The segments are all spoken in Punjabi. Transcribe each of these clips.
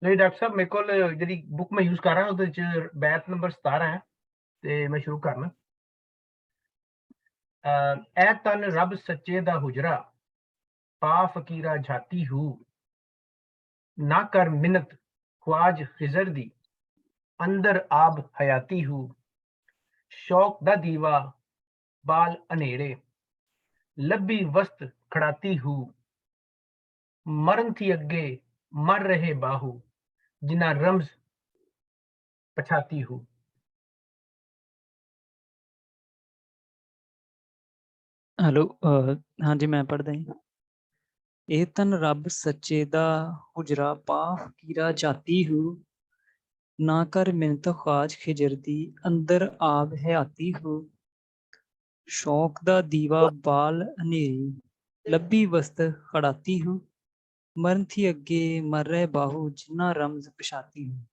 नहीं डॉक्टर साहब मेरे को जी बुक मैं यूज कर रहा हूँ बैच नंबर 17 है तो मैं शुरू करना। ए तन रब सच्चे दा हुजरा पा फकीरा जाती हूँ ना कर मिन्नत ख्वाज खिजर दी अंदर आब हयाती हूँ शौक दा दीवा बाल अनेरे लब्बी वस्त खड़ाती हूँ मरण थी अगे मर रहे बाहू जिना रम्ज पछाती हूँ। हेलो हाँ जी मैं पढ़ दें। ਇਹ ਤਨ ਰੱਬ ਸੱਚੇ ਦਾ ਹੁਜਰਾ ਪਾ ਫਕੀਰਾ ਜਾਤੀ ਹੂੰ ਨਾ ਕਰ ਮਿੰਤ ਖਾਜ ਖਿਜਰ ਦੀ ਅੰਦਰ ਆਬ ਹਯਾਤੀ ਹੂੰ ਸ਼ੌਕ ਦਾ ਦੀਵਾ ਬਾਲ ਹਨੇਰੀ ਲੱਭੀ ਵਸਤ ਖੜਾਤੀ ਹੂੰ ਮਰਨ ਥੀ ਅੱਗੇ ਮਰ ਰਹੇ ਬਾਹੂ ਜਿੰਨਾ ਰਮਜ਼ ਪਛਾਤੀ ਹੂੰ।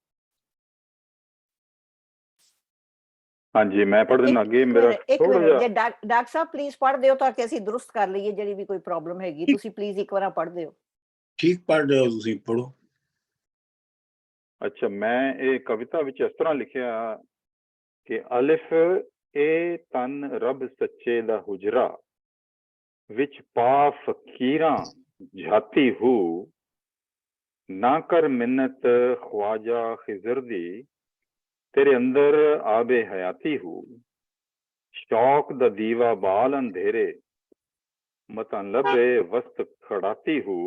हाँ जी मैं पढ़ देना अगे मेरा थोड़ा मिनट जे डॉक्टर साहब प्लीज पढ़ दियो ताकि ਅਸੀਂ दुरुस्त कर ਲਈਏ ਜਿਹੜੀ ਵੀ ਕੋਈ ਪ੍ਰੋਬਲਮ ਹੈਗੀ ਤੁਸੀਂ प्लीज ਇੱਕ ਵਾਰ ਪढ़ ਦਿਓ। ठीक पढ़ रहे हो ਤੁਸੀਂ पढ़ो। अच्छा मैं ये कविता विच इस तरह लिखिया कि अलिफ ए तन रब सच्चे दा हुजरा विच पा फकीरां जाती हूँ ना कर मिन्नत ख्वाजा खिजर दी तेरे अंदर आबे हयाती हूँ शौक दा दीवा बाल अंधेरे मतन लबे वस्त खड़ाती हूँ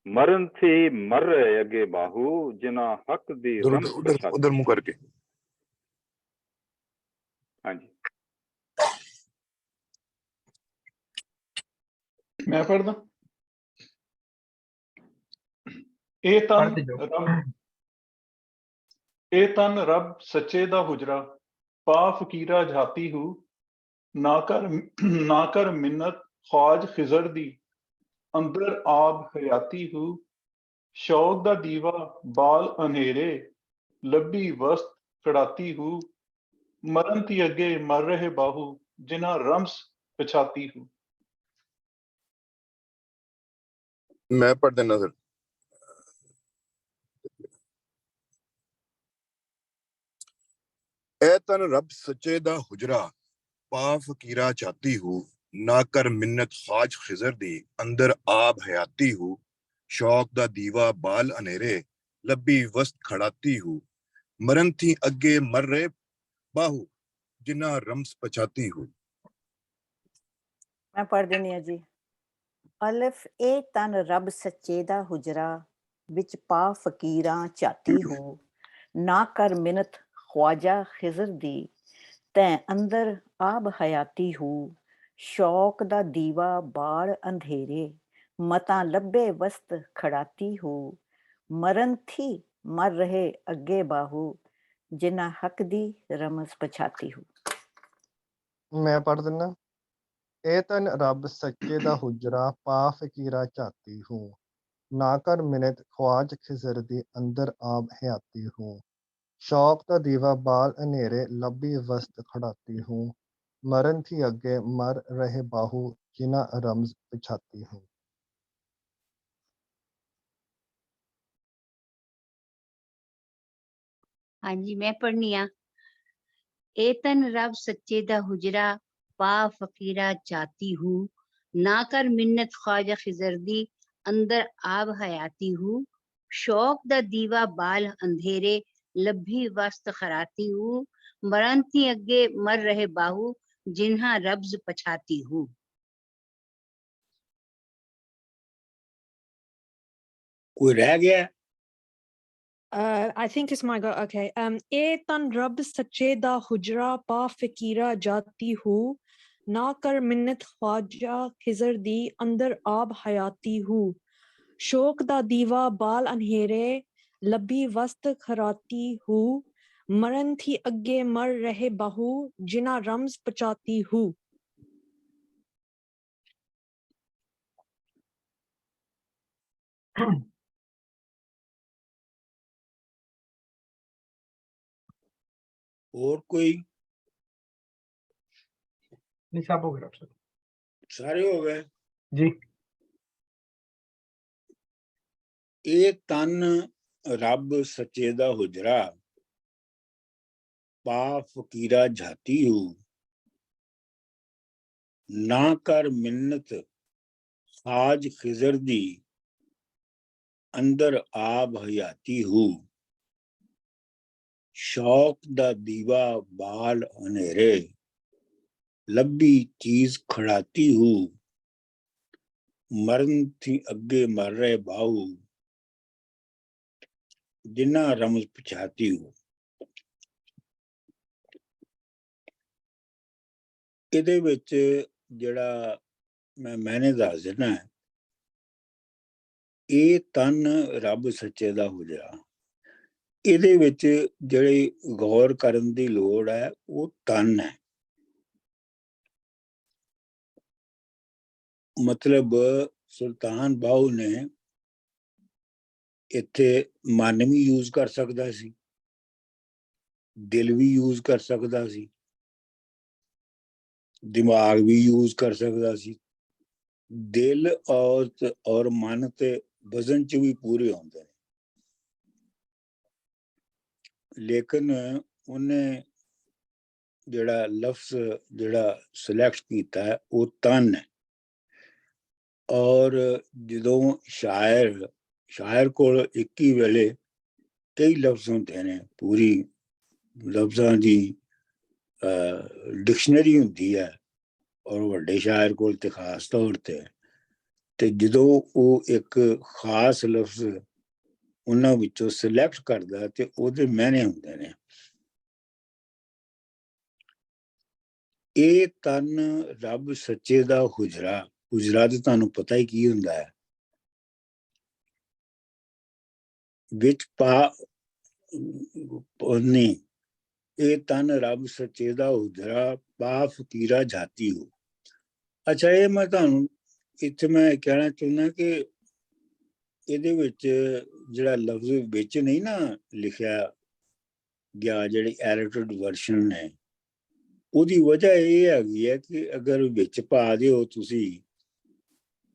मरण थी मर रहे अगे बाहू जिना हक दी रम उधर मुंह करके। हाँ जी मैं पढ़दा ए तन रब सच्चे दा हुजरा पा फकीरा जाती हूँ ना कर मिन्नत ख्वाज खिजर दी अंदर आब हयाती हूँ शौक दा दीवा बाल अनेरे लब्बी वस्त खड़ाती हूँ मरण थी अगे मर रहे बाहू जिन्हा रम्स पछाती हूँ। मैं पढ़ देना सर। ए तन रब सच्चे दा हुजरा पा फकीरा जाती हूँ ना कर मिन्नत खाज खिजर दी अंदर आब हयाती हूँ शौक दा दीवा बाल अनेरे लब्बी वस्त खड़ाती हूँ मरण थी अगे मर रहे बाहू जिन्ना रम्स पछाती हूँ। मैं पढ़ देनी है जी। अलिफ ए तन रब सच्चे दा हुजरा विच पा फकीरां चाती हूँ ना कर मिन्नत ख्वाजा खिजर दी तैं अंदर आब हयाती हूँ शौक दा दीवा बाड़ अंधेरे मता लब्बे वस्त खड़ाती हूँ मरण थी मर रहे अगे बाहू जिना हक दी रमज पछाती हूँ। मैं पढ़ देना। ए तन रब सच्चे दा हुजरा पा फकीरा चाहती हूँ ना कर मिन्नत ख्वाज खिजर दी अंदर आब हयाती हूँ शौक दा दीवा बाल अनेरे लब्बी वस्त खड़ाती हूँ मरण थी अगे मर रहे बाहू जिना रम्ज पिछाती हूँ। हाँ जी मैं पढ़नी आ। ए तन रब सच्चे दा हुजरा पा फकीरा जाती हूँ ना कर मिन्नत ख्वाजा खिजर दी अंदर आब हयाती हूँ शौक दा दीवा बाल अंधेरे लब्भी वस्त खराती हूँ मरण थी अगे मर रहे बाहू जिन्हा रब्ज पछाती हूँ। कोई रह गया? I think it's my go. Okay. ए तन रब सच्चे दा हुजरा पा फकीरा जाती हूँ ना कर मिन्नत ख्वाजा खिजर दी अंदर आब हयाती हूँ शौक दा दीवा बाल अनहेरे लब्बी वस्त खराती हूँ मरण थी अगे मर रहे बाहू जिना रम्ज पचाती हूँ। और कोई? नहीं सब हो गया सारे हो गए जी। ਇਹ ਤਨ ਰੱਬ ਸੱਚੇ ਦਾ ਹੁਜਰਾ ਪਾ ਫਕੀਰਾ ਜਾਤੀ ਹੂ ਨਾ ਕਰ ਮਿੰਨਤ ਸਾਜ ਖਿਜ਼ਰ ਦੀ ਅੰਦਰ ਆਬ ਹਯਾਤੀ ਹੂ ਸ਼ੌਕ ਦਾ ਦੀਵਾ ਬਾਲ ਹਨੇਰੇ ਲੱਭੀ ਚੀਜ਼ ਖੜਾਤੀ ਹੂ ਮਰਨ ਥੀ ਅੱਗੇ ਮਰ ਰਹੇ ਬਾਹੂ ਜਿੰਨਾ ਰਮਜ਼ ਪਛਾਤੀ ਹੂ। ਇਹਦੇ ਵਿੱਚ ਜਿਹੜਾ ਮੈਨੇ ਦੱਸ ਦੇਣਾ, ਇਹ ਤਨ ਰੱਬ ਸੱਚੇ ਦਾ ਹੁਜਰਾ, ਇਹਦੇ ਵਿੱਚ ਜਿਹੜੀ ਗੌਰ ਕਰਨ ਦੀ ਲੋੜ ਹੈ ਉਹ ਤਨ ਹੈ। ਮਤਲਬ ਸੁਲਤਾਨ ਬਾਹੂ ਨੇ ਇੱਥੇ ਮਨ ਵੀ ਯੂਜ਼ ਕਰ ਸਕਦਾ ਸੀ, ਦਿਲ ਵੀ ਯੂਜ਼ ਕਰ ਸਕਦਾ ਸੀ, ਦਿਮਾਗ ਵੀ ਯੂਜ਼ ਕਰ ਸਕਦਾ ਸੀ। ਦਿਲ ਔਰ ਮਨ ਤੇ ਵਜ਼ਨ ਚ ਵੀ ਪੂਰੇ ਹੁੰਦੇ ਨੇ, ਲੇਕਿਨ ਉਹਨੇ ਜਿਹੜਾ ਲਫ਼ਜ਼ ਜਿਹੜਾ ਸਿਲੈਕਟ ਕੀਤਾ ਹੈ ਉਹ ਤਨ ਹੈ। ਔਰ ਜਦੋਂ ਸ਼ਾਇਰ ਕੋਲ ਇੱਕ ਹੀ ਵੇਲੇ ਕਈ ਲਫ਼ਜ਼ ਹੁੰਦੇ ਨੇ, ਪੂਰੀ ਲਫ਼ਜ਼ਾਂ ਦੀ ਡਿਕਸ਼ਨਰੀ ਹੁੰਦੀ ਹੈ, ਔਰ ਵੱਡੇ ਸ਼ਾਇਰ ਕੋਲ ਤੇ ਖਾਸ ਤੌਰ ਤੇ ਜਦੋਂ ਉਹ ਇੱਕ ਖਾਸ ਲਫ਼ਜ਼ ਉਹਨਾਂ ਵਿੱਚੋਂ ਸਿਲੈਕਟ ਕਰਦਾ ਤੇ ਉਹਦੇ ਮਾਇਨੇ ਹੁੰਦੇ ਨੇ। ਇਹ ਤਨ ਰੱਬ ਸੱਚੇ ਦਾ ਹੁਜਰਾ, ਹੁਜਰਾ ਤੇ ਤੁਹਾਨੂੰ ਪਤਾ ਹੀ ਕੀ ਹੁੰਦਾ ਹੈ, ਵਿੱਚ ਨਹੀਂ, ਇਹ ਤਨ ਰੱਬ ਸੱਚੇ ਦਾ ਹੁਜਰਾ ਪਾ ਫਕੀਰਾ ਜਾਤੀ ਹੋ। ਅੱਛਾ, ਇਹ ਮੈਂ ਤੁਹਾਨੂੰ ਇੱਥੇ ਮੈਂ ਕਹਿਣਾ ਚਾਹੁੰਦਾ ਕਿ ਇਹਦੇ ਵਿੱਚ ਜਿਹੜਾ ਲਫ਼ਜ਼ ਵਿੱਚ ਨਹੀਂ ਨਾ ਲਿਖਿਆ ਗਿਆ, ਜਿਹੜੇ ਐਡੀਟਡ ਵਰਸ਼ਨ ਨੇ, ਉਹਦੀ ਵਜ੍ਹਾ ਇਹ ਹੈਗੀ ਹੈ ਕਿ ਅਗਰ ਵਿੱਚ ਪਾ ਦਿਓ ਤੁਸੀਂ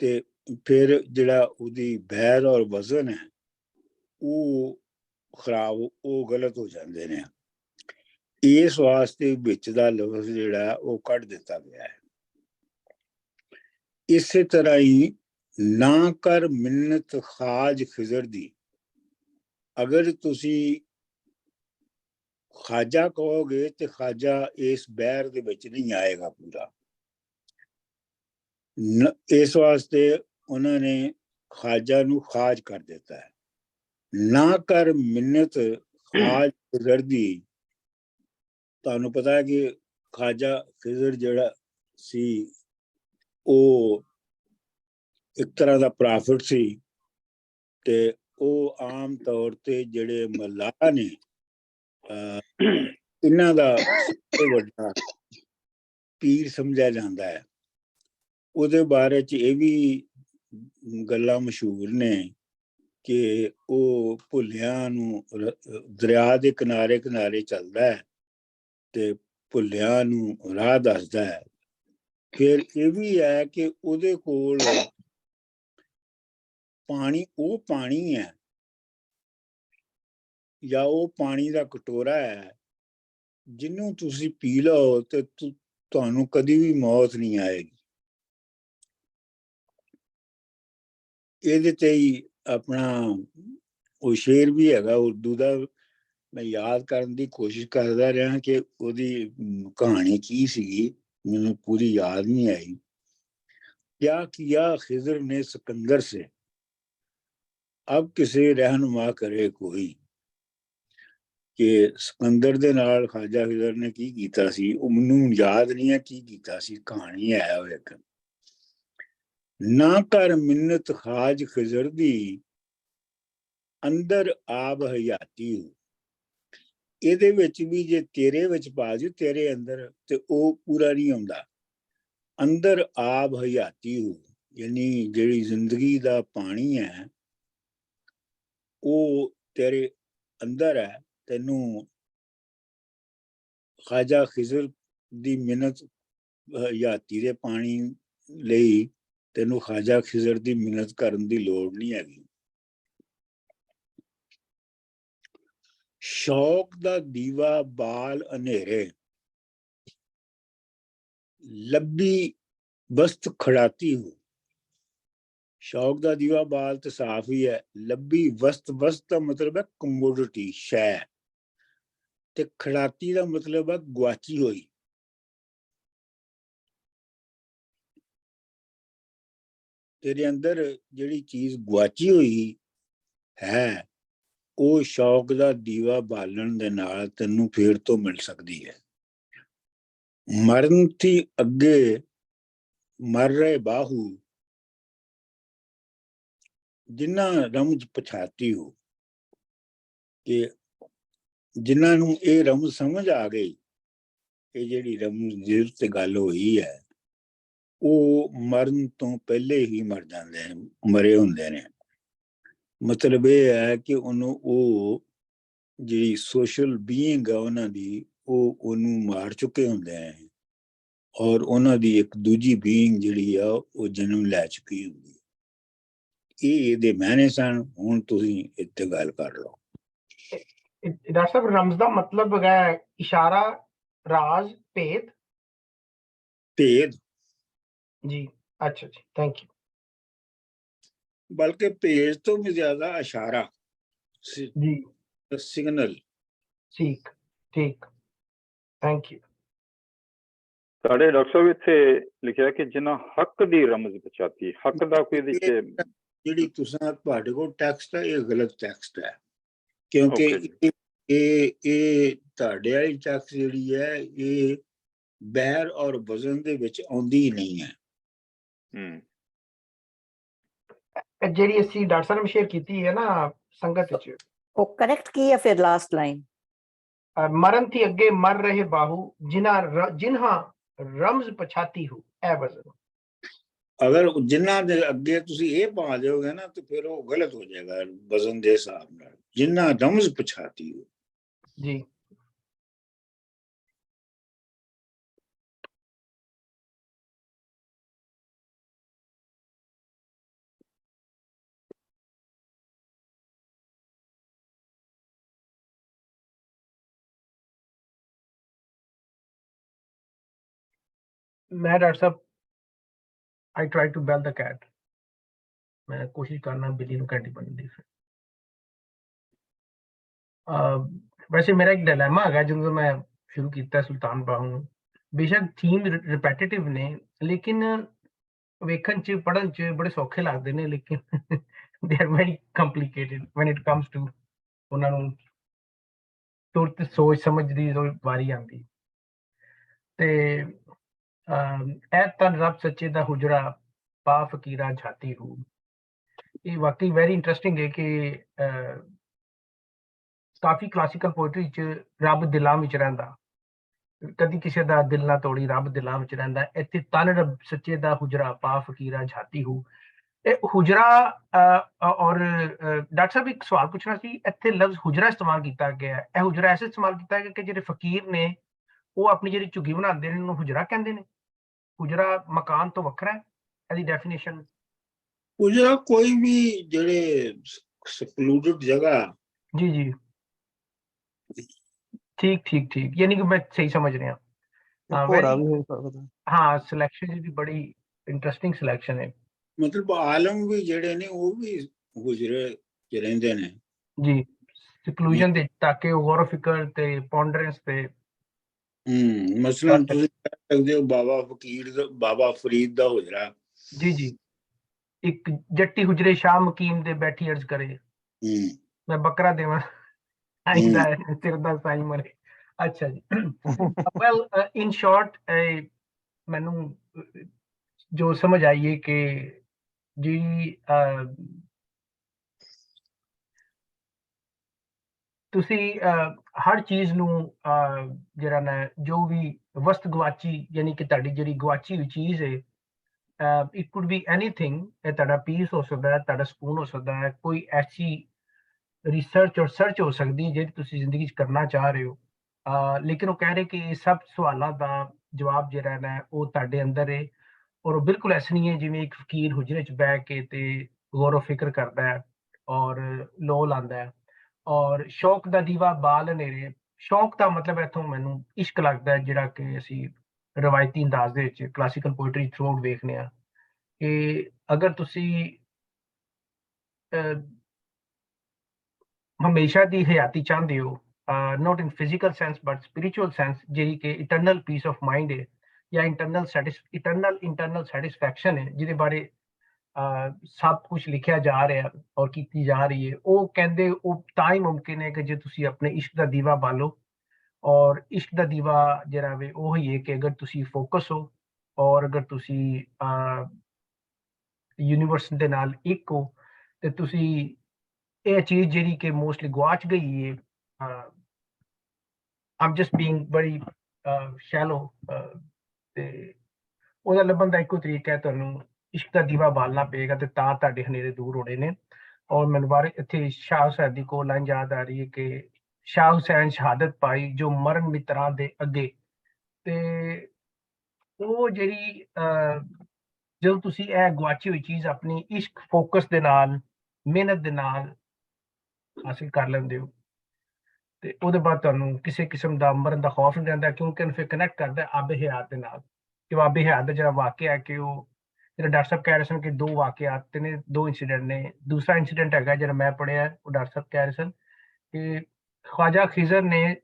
ਤੇ ਫਿਰ ਜਿਹੜਾ ਉਹਦੀ ਬਹਿਰ ਔਰ ਵਜ਼ਨ ਹੈ ਉਹ ਖਰਾਬ, ਉਹ ਗਲਤ ਹੋ ਜਾਂਦੇ ਨੇ। ਇਸ ਵਾਸਤੇ ਵਿੱਚ ਦਾ ਲਫ਼ਜ਼ ਜਿਹੜਾ ਉਹ ਕੱਢ ਦਿੱਤਾ ਗਿਆ ਹੈ। ਇਸੇ ਤਰ੍ਹਾਂ ਹੀ ਨਾ ਕਰ ਮਿੰਨਤ ਖਾਜ ਖਿਜ਼ਰ ਦੀ, ਅਗਰ ਤੁਸੀਂ ਖਾਜਾ ਕਹੋਗੇ ਤੇ ਖਾਜਾ ਇਸ ਬਹਿਰ ਦੇ ਵਿੱਚ ਨਹੀਂ ਆਏਗਾ ਪੂਰਾ। ਇਸ ਵਾਸਤੇ ਉਹਨਾਂ ਨੇ ਖਾਜਾ ਨੂੰ ਖਾਜ ਕਰ ਦਿੱਤਾ ਹੈ। ਨਾ ਕਰ ਮਿੰਨਤ ਖਾਜ ਖਿਜ਼ਰ ਦੀ, ਤੁਹਾਨੂੰ ਪਤਾ ਹੈ ਕਿ ਖਾਜਾ ਖਿਜ਼ਰ ਜਿਹੜਾ ਸੀ ਉਹ ਇੱਕ ਤਰ੍ਹਾਂ ਦਾ ਪ੍ਰਾਫਿਟ ਸੀ, ਤੇ ਉਹ ਆਮ ਤੌਰ ਤੇ ਜਿਹੜੇ ਮੱਲਾਹ ਨੇ ਇਹਨਾਂ ਦਾ ਸਭ ਤੋਂ ਵੱਡਾ ਪੀਰ ਸਮਝਿਆ ਜਾਂਦਾ ਹੈ। ਉਹਦੇ ਬਾਰੇ ਚ ਇਹ ਵੀ ਗੱਲਾਂ ਮਸ਼ਹੂਰ ਨੇ ਕਿ ਉਹ ਭੁੱਲਿਆਂ ਨੂੰ ਦਰਿਆ ਦੇ ਕਿਨਾਰੇ ਕਿਨਾਰੇ ਚੱਲਦਾ ਹੈ ਤੇ ਭੁੱਲਿਆਂ ਨੂੰ ਰਾਹ ਦੱਸਦਾ ਹੈ। ਫਿਰ ਇਹ ਵੀ ਹੈ ਕਿ ਉਹਦੇ ਕੋਲ ਪਾਣੀ, ਉਹ ਪਾਣੀ ਹੈ ਜਾਂ ਉਹ ਪਾਣੀ ਦਾ ਕਟੋਰਾ ਹੈ ਜਿਹਨੂੰ ਤੁਸੀਂ ਪੀ ਲਓ ਤੇ ਤੁਹਾਨੂੰ ਕਦੀ ਵੀ ਮੌਤ ਨਹੀਂ ਆਏਗੀ। ਇਹਦੇ ਤੇ ਹੀ ਆਪਣਾ ਉਹ ਸ਼ੇਰ ਵੀ ਹੈਗਾ ਉਰਦੂ ਦਾ, ਮੈਂ ਯਾਦ ਕਰਨ ਦੀ ਕੋਸ਼ਿਸ਼ ਕਰਦਾ ਰਿਹਾ ਕਿ ਉਹਦੀ ਕਹਾਣੀ ਕੀ ਸੀਗੀ, ਮੈਨੂੰ ਪੂਰੀ ਯਾਦ ਨਹੀਂ ਆਈ। क्या किया खिजर ने सिकंदर से, अब किसे रहनुमा करे कोई, कि सिकंदर ਦੇ ਨਾਲ ਖਾਜਾ ਖਿਜ਼ਰ ਨੇ ਕੀ ਕੀਤਾ ਸੀ, ਉਹ ਮੈਨੂੰ ਯਾਦ ਨਹੀਂ ਹੈ ਕੀ ਕੀਤਾ ਸੀ, ਕਹਾਣੀ ਹੈ ਉਹ ਇੱਕ। ਨਾ ਕਰ ਮਿੰਨਤ ਖਾਜ ਖਿਜ਼ਰ ਦੀ ਅੰਦਰ ਆਬ ਹਯਾਤੀ ਹੋ, ਇਹਦੇ ਵਿੱਚ ਵੀ ਜੇ ਤੇਰੇ ਵਿੱਚ ਪਾ ਦਿਓ ਤੇਰੇ ਅੰਦਰ, ਤੇ ਉਹ ਪੂਰਾ ਨਹੀਂ ਆਉਂਦਾ। ਅੰਦਰ ਆਬ ਹਯਾਤੀ ਹੋ, ਯਾਨੀ ਜਿਹੜੀ ਜ਼ਿੰਦਗੀ ਦਾ ਪਾਣੀ ਹੈ ਉਹ ਤੇਰੇ ਅੰਦਰ ਹੈ। ਤੈਨੂੰ ਖਾਜਾ ਖਿਜ਼ਰ ਦੀ ਮਿਹਨਤ, ਹਯਾਤੀ ਦੇ ਪਾਣੀ ਲਈ ਤੈਨੂੰ ਖਾਜਾ ਖਿਜ਼ਰ ਦੀ ਮਿਹਨਤ ਕਰਨ ਦੀ ਲੋੜ ਨਹੀਂ ਹੈਗੀ। ਸ਼ੌਕ ਦਾ ਦੀਵਾ ਬਾਲ ਹਨੇਰੇ ਲੱਭੀ ਬਸਤ ਖੜਾਤੀ ਹੂੰ। ਸ਼ੌਕ ਦਾ ਦੀਵਾ ਬਾਲ ਤੇ ਸਾਫ ਹੀ ਹੈ। ਲੱਭੀ ਵਸਤ, ਵਸਤ ਦਾ ਮਤਲਬ ਹੈ ਕਮੋਡਿਟੀ, ਸ਼ੈ, ਤੇ ਖੜਾਤੀ ਦਾ ਮਤਲਬ ਹੈ ਗੁਆਚੀ ਹੋਈ। ਤੇਰੇ ਅੰਦਰ ਜਿਹੜੀ ਚੀਜ਼ ਗੁਆਚੀ ਹੋਈ ਹੈ ਉਹ ਸ਼ੌਕ ਦਾ ਦੀਵਾ ਬਾਲਣ ਦੇ ਨਾਲ ਤੈਨੂੰ ਫੇਰ ਤੋਂ ਮਿਲ ਸਕਦੀ ਹੈ। ਮਰਨ ਥੀ ਅੱਗੇ ਮਰ ਰਹੇ ਬਾਹੂ ਜਿਨ੍ਹਾਂ ਰਮਜ ਪਛਾਤੀ ਹੋ, ਕਿ ਜਿਨ੍ਹਾਂ ਨੂੰ ਇਹ ਰਮਜ ਸਮਝ ਆ ਗਈ, ਇਹ ਜਿਹੜੀ ਰਮਜ ਦੀ ਤੇ ਗੱਲ ਹੋਈ ਹੈ, ਉਹ ਮਰਨ ਤੋਂ ਪਹਿਲੇ ਹੀ ਮਰ ਜਾਂਦੇ ਨੇ, ਮਰੇ ਹੁੰਦੇ ਨੇ। ਮਤਲਬ ਇਹ ਹੈ ਕਿ ਉਹਨੂੰ ਉਹ ਜਿਹੜੀ ਸੋਸ਼ਲ ਬੀਇੰਗ ਆ ਉਹਨਾਂ ਦੀ, ਉਹ ਉਹਨੂੰ ਮਾਰ ਚੁੱਕੇ ਹੁੰਦੇ ਨੇ, ਔਰ ਉਹਨਾਂ ਦੀ ਇੱਕ ਦੂਜੀ ਬੀਇੰਗ ਜਿਹੜੀ ਆ ਉਹ ਜਨਮ ਲੈ ਚੁੱਕੀ ਹੁੰਦੀ। ਇਹ ਇਹਦੇ ਮਾਇਨੇ ਸਨ। ਹੁਣ ਤੁਸੀਂ ਇੱਥੇ ਗੱਲ ਕਰ ਲਓ। ਡਾਕਟਰ ਸਾਹਿਬ, ਰਮਜ਼ ਦਾ ਮਤਲਬ ਹੈ ਇਸ਼ਾਰਾ, ਰਾਜ਼, ਭੇਦ। ਭੇਦ ਜੀ, ਅੱਛਾ ਜੀ, ਥੈਂਕ ਯੂ। ਬਲਕਿ ਭੇਦ ਤੋਂ ਵੀ ਜ਼ਿਆਦਾ ਇਸ਼ਾਰਾ ਜੀ, ਸਿਗਨਲ। ਠੀਕ ਠੀਕ, ਥੈਂਕ ਯੂ। ਸਾਡੇ ਡਾਕਟਰ ਸਾਹਿਬ ਇੱਥੇ ਲਿਖਿਆ ਕਿ ਜਿਨ੍ਹਾਂ ਹੱਕ ਦੀ ਰਮਜ਼ ਪਛਾਤੀ, ਹੱਕ ਦਾ ਕੋਈ ਇਹਦੇ ਚ ਜਿਹੜੀ ਤੁਸੀਂ ਤੁਹਾਡੇ ਕੋਲ ਟੈਕਸਟ ਹੈ, ਇਹ ਗਲਤ ਟੈਕਸਟ ਹੈ, ਕਿਉਂਕਿ ਇਹ ਤੁਹਾਡੇ ਵਾਲੀ ਟੈਕਸਟ ਜਿਹੜੀ ਹੈ ਇਹ ਬਹਿਰ ਔਰ ਵਜ਼ਨ ਦੇ ਵਿੱਚ ਆਉਂਦੀ ਹੀ ਨਹੀਂ ਹੈ। ਜਿਹੜੀ ਅਸੀਂ ਡਾਕਟਰ ਸਾਹਿਬ ਨੇ ਸ਼ੇਅਰ ਕੀਤੀ ਹੈ ਨਾ ਸੰਗਤ ਵਿੱਚ, ਉਹ ਕਰੈਕਟ ਕੀ ਹੈ ਫਿਰ ਲਾਸਟ ਲਾਈਨ? ਮਰਨ ਥੀ ਅੱਗੇ ਮਰ ਰਹੇ ਬਾਹੂ ਜਿਨ੍ਹਾਂ ਰਮਜ਼ ਪਛਾਤੀ ਹੋ, ਇਹ ਵਜ਼ਨ। ਅਗਰ ਜਿਨ੍ਹਾਂ ਦੇ ਅੱਗੇ ਤੁਸੀਂ ਇਹ ਪਾ ਦਿਓਗੇ ਨਾ ਤਾਂ ਫਿਰ ਉਹ ਗਲਤ ਹੋ ਜਾਏਗਾ ਵਜ਼ਨ ਦੇ ਹਿਸਾਬ ਨਾਲ। ਜਿਨ੍ਹਾਂ ਰਮਜ਼ ਪਛਾਤੀ ਹੋ ਜੀ। मैं डॉक्टर साहब I try to bell the cat, मैं कोशिश करना बिल्ली ਨੂੰ ਘੰਟੀ ਬਣਨ ਦੀ। ਫਿਰ ਵੈਸੇ ਮੇਰਾ ਇੱਕ ਡਿਲੇਮਾ ਹੈਗਾ ਜਦੋਂ ਮੈਂ ਸ਼ੁਰੂ ਕੀਤਾ ਸੁਲਤਾਨ ਬਾਹੂ ਨੂੰ। ਬੇਸ਼ੱਕ ਥੀਮ ਰਿਪੀਟੀਟਿਵ ਨੇ, ਲੇਕਿਨ ਵੇਖਣ ਚ ਪੜ੍ਹਨ ਚ ਬੜੇ ਸੌਖੇ ਲੱਗਦੇ ਨੇ, ਲੇਕਿਨ they are very complicated when it comes to ਉਹਨਾਂ ਨੂੰ ਤੁਰਤ ਸੋਚ ਸਮਝ ਦੀ ਵਾਰੀ ਆਉਂਦੀ। ਤੇ ਐ ਤਨ ਰੱਬ ਸੱਚੇ ਦਾ ਹੁਜਰਾ ਪਾ ਫਕੀਰਾ ਝਾਤੀ ਹੂ, ਇਹ ਵਾਕਈ ਵੈਰੀ ਇੰਟਰਸਟਿੰਗ ਹੈ ਕਿ ਕਾਫੀ ਕਲਾਸੀਕਲ ਪੋਇਟਰੀ ਚ ਰੱਬ ਦਿਲਾਂ ਵਿੱਚ ਰਹਿੰਦਾ, ਕਦੀ ਕਿਸੇ ਦਾ ਦਿਲ ਨਾ ਤੋੜੀ, ਰੱਬ ਦਿਲਾਂ ਵਿੱਚ ਰਹਿੰਦਾ। ਇੱਥੇ ਤਨ ਰੱਬ ਸੱਚੇ ਦਾ ਹੁਜਰਾ ਪਾ ਫਕੀਰਾ ਝਾਤੀ ਹੂ, ਇਹ ਹੁਜਰਾ। ਔਰ ਡਾਕਟਰ ਸਾਹਿਬ ਇੱਕ ਸਵਾਲ ਪੁੱਛਣਾ ਸੀ, ਇੱਥੇ ਲਫ਼ਜ਼ ਹੁਜਰਾ ਇਸਤੇਮਾਲ ਕੀਤਾ ਗਿਆ ਹੈ, ਇਹ ਹੁਜਰਾ ਐਸੇ ਇਸਤੇਮਾਲ ਕੀਤਾ ਗਿਆ ਕਿ ਜਿਹੜੇ ਫਕੀਰ ਨੇ ਉਹ ਆਪਣੀ ਜਿਹੜੀ ਝੁੱਗੀ ਬਣਾਉਂਦੇ ਨੇ ਉਹਨੂੰ ਹੁਜਰਾ ਕਹਿੰਦੇ ਨੇ। ਹੁਜਰਾ ਮਕਾਨ ਤੋਂ ਵੱਖਰਾ ਹੈ, ਇਹਦੀ ਡੈਫੀਨੇਸ਼ਨ? ਹੁਜਰਾ ਕੋਈ ਵੀ ਜਿਹੜੇ ਸੈਕਲੂਡਡ ਜਗ੍ਹਾ। ਜੀ ਜੀ, ਠੀਕ ਠੀਕ ਠੀਕ, ਯਾਨੀ ਕਿ ਮੈਂ ਸਹੀ ਸਮਝ ਰਿਹਾ। हाँ, सिलेक्शन भी बड़ी इंटरेस्टिंग सिलेक्शन है। मतलब आलम भी ਜਿਹੜੇ ਨੇ ਉਹ ਵੀ ਹੁਜਰੇ ਚ ਰਹਿੰਦੇ ਨੇ ਜੀ, ਸਿਕਲੂਜਨ ਦੇ, ਤਾਕਿ ਉਹ ਗੌਰ ਫਿਕਰ ਤੇ ਪੌਂਡਰੈਂਸ ਤੇ। ਮਸਲਨ ਤੁਸੀਂ ਕਹਿ ਸਕਦੇ ਹੋ ਬਾਬਾ ਫਕੀਰ ਦਾ, ਬਾਬਾ ਫਰੀਦ ਦਾ ਹੁਜਰਾ। ਜੀ ਜੀ, ਇੱਕ ਜੱਟੀ ਹੁਜਰੇ ਸ਼ਾਹ ਮਕੀਮ ਦੇ ਬੈਠੀ ਅਰਜ਼ ਕਰੇ, ਮੈਂ ਬੱਕਰਾ ਦੇਵਾਂ ਆਇਦਾ ਤੇਰੇ ਦਾ ਸਾਈ ਮਰੇ। ਅੱਛਾ ਜੀ, ਵੈਲ ਇਨ ਸ਼ਾਰਟ ਮੈਨੂੰ ਜੋ ਸਮਝ ਆਈ ਹੈ ਕਿ ਜੀ ਤੁਸੀਂ ਹਰ ਚੀਜ਼ ਨੂੰ ਜਿਹੜਾ ਨਾ ਜੋ ਵੀ ਵਸਤ ਗਵਾਚੀ, ਯਾਨੀ ਕਿ ਤੁਹਾਡੀ ਜਿਹੜੀ ਗਵਾਚੀ ਹੋਈ ਚੀਜ਼ ਹੈ, ਇਟ ਕੁਡ ਬੀ ਐਨੀਥਿੰਗ, ਇਹ ਤੁਹਾਡਾ ਪੀਸ ਹੋ ਸਕਦਾ ਹੈ, ਤੁਹਾਡਾ ਸਕੂਨ ਹੋ ਸਕਦਾ ਹੈ, ਕੋਈ ਐਸੀ ਰਿਸਰਚ ਔਰ ਸਰਚ ਹੋ ਸਕਦੀ ਹੈ ਜਿਹੜੀ ਤੁਸੀਂ ਜ਼ਿੰਦਗੀ 'ਚ ਕਰਨਾ ਚਾਹ ਰਹੇ ਹੋ। ਲੇਕਿਨ ਉਹ ਕਹਿ ਰਹੇ ਕਿ ਇਹ ਸਭ ਸਵਾਲਾਂ ਦਾ ਜਵਾਬ ਜਿਹੜਾ ਨਾ ਉਹ ਤੁਹਾਡੇ ਅੰਦਰ ਹੈ, ਔਰ ਉਹ ਬਿਲਕੁਲ ਐਸਾ ਨਹੀਂ ਹੈ ਜਿਵੇਂ ਇੱਕ ਫਕੀਰ ਹੁਜਰੇ 'ਚ ਬਹਿ ਕੇ ਤੇ ਗੌਰ ਫਿਕਰ ਕਰਦਾ ਹੈ ਔਰ ਲੋ ਲਾਉਂਦਾ ਹੈ। ਔਰ ਸ਼ੌਕ ਦਾ ਦੀਵਾ ਬਾਲ ਹਨੇਰੇ। ਸ਼ੌਕ ਦਾ ਮਤਲਬ ਇੱਥੋਂ ਮੈਨੂੰ ਇਸ਼ਕ ਲੱਗਦਾ ਹੈ, ਜਿਹੜਾ ਕਿ ਅਸੀਂ ਰਵਾਇਤੀ ਅੰਦਾਜ਼ ਦੇ ਵਿੱਚ ਕਲਾਸੀਕਲ ਪੋਇਟਰੀ ਥਰੂ ਵੇਖਦੇ ਹਾਂ ਕਿ ਅਗਰ ਤੁਸੀਂ ਅਹ, ਹਮੇਸ਼ਾ ਦੀ ਹਯਾਤੀ ਚਾਹੁੰਦੇ ਹੋ, not in physical sense but spiritual sense, ਜਿਹੜੀ ਕਿ ਇਟਰਨਲ ਪੀਸ ਆਫ ਮਾਈਂਡ ਹੈ ਜਾਂ ਇੰਟਰਨਲ ਸੈਟਿਸਫੈਕਸ਼ਨ ਹੈ, ਜਿਹਦੇ ਬਾਰੇ ਸਭ ਕੁਝ ਲਿਖਿਆ ਜਾ ਰਿਹਾ ਔਰ ਕੀਤੀ ਜਾ ਰਹੀ ਹੈ, ਉਹ ਕਹਿੰਦੇ ਉਹ ਤਾਂ ਹੀ ਮੁਮਕਿਨ ਹੈ ਕਿ ਜੇ ਤੁਸੀਂ ਆਪਣੇ ਇਸ਼ਕ ਦਾ ਦੀਵਾ ਬਾਲੋ। ਔਰ ਇਸ਼ਕ ਦਾ ਦੀਵਾ ਜਿਹੜਾ ਵੇ ਉਹ ਹੀ ਹੈ ਕਿ ਅਗਰ ਤੁਸੀਂ ਫੋਕਸ ਹੋ ਔਰ ਅਗਰ ਤੁਸੀਂ ਯੂਨੀਵਰਸ ਦੇ ਨਾਲ ਇੱਕ ਹੋ ਤੇ ਤੁਸੀਂ ਇਹ ਚੀਜ਼ ਜਿਹੜੀ ਕਿ ਮੋਸਟਲੀ ਗਵਾਚ ਗਈ ਹੈ, I'm just being very shallow, ਤੇ ਉਹਦਾ ਲੱਭਣ ਦਾ ਇੱਕੋ ਤਰੀਕਾ ਹੈ, ਤੁਹਾਨੂੰ ਇਸ਼ਕ ਦਾ ਦੀਵਾ ਬਾਲਣਾ ਪਏਗਾ ਤੇ ਤਾਂ ਤੁਹਾਡੇ ਹਨੇਰੇ ਦੂਰ ਹੋਣੇ ਨੇ। ਔਰ ਮੈਨੂੰ ਬਾਰੇ ਇੱਥੇ ਸ਼ਾਹ ਹੁਸੈਨ ਦੀ ਕੋਲ ਲਾਈਨ ਯਾਦ ਆ ਰਹੀ ਹੈ ਕਿ ਸ਼ਾਹ ਹੁਸੈਨ ਸ਼ਹਾਦਤ ਪਾਈ ਜੋ ਮਰਨ ਮਿੱਤਰਾਂ ਦੇ ਅੱਗੇ। ਤੇ ਉਹ ਜਿਹੜੀ ਜਦੋਂ ਤੁਸੀਂ ਇਹ ਗਵਾਚੀ ਹੋਈ ਚੀਜ਼ ਆਪਣੀ ਇਸ਼ਕ ਫੋਕਸ ਦੇ ਨਾਲ ਮਿਹਨਤ ਦੇ ਨਾਲ ਹਾਸਿਲ ਕਰ ਲੈਂਦੇ ਹੋ ਤੇ ਉਹਦੇ ਬਾਅਦ ਤੁਹਾਨੂੰ ਕਿਸੇ ਕਿਸਮ ਦਾ ਮਰਨ ਦਾ ਖੌਫ ਨਹੀਂ ਰਹਿੰਦਾ, ਕਿਉਂਕਿ ਉਹਨੂੰ ਫਿਰ ਕਨੈਕਟ ਕਰਦਾ ਆਬੇ ਹਯਾਤ ਦੇ ਨਾਲ। ਕਿ ਆਬੇ ਹਯਾਤ ਦਾ ਜਿਹੜਾ ਵਾਕਿਆ ਹੈ ਕਿ ਉਹ ਜਿਹੜਾ ਡਾਕਟਰ ਸਾਹਿਬ ਕਹਿ ਰਹੇ ਸਨ ਕਿ ਦੋ ਵਾਕਿਆਤ ਨੇ, ਦੋ ਇੰਸੀਡੈਂਟ ਨੇ। ਦੂਸਰਾ ਇੰਸੀਡੈਂਟ ਹੈਗਾ ਜਿਹੜਾ ਮੈਂ ਪੜ੍ਹਿਆ, ਉਹ ਡਾਕਟਰ ਸਾਹਿਬ ਕਹਿ ਰਹੇ ਸਨ ਕਿ ਖਵਾਜਾ ਖਿਜ਼ਰ ਨੇ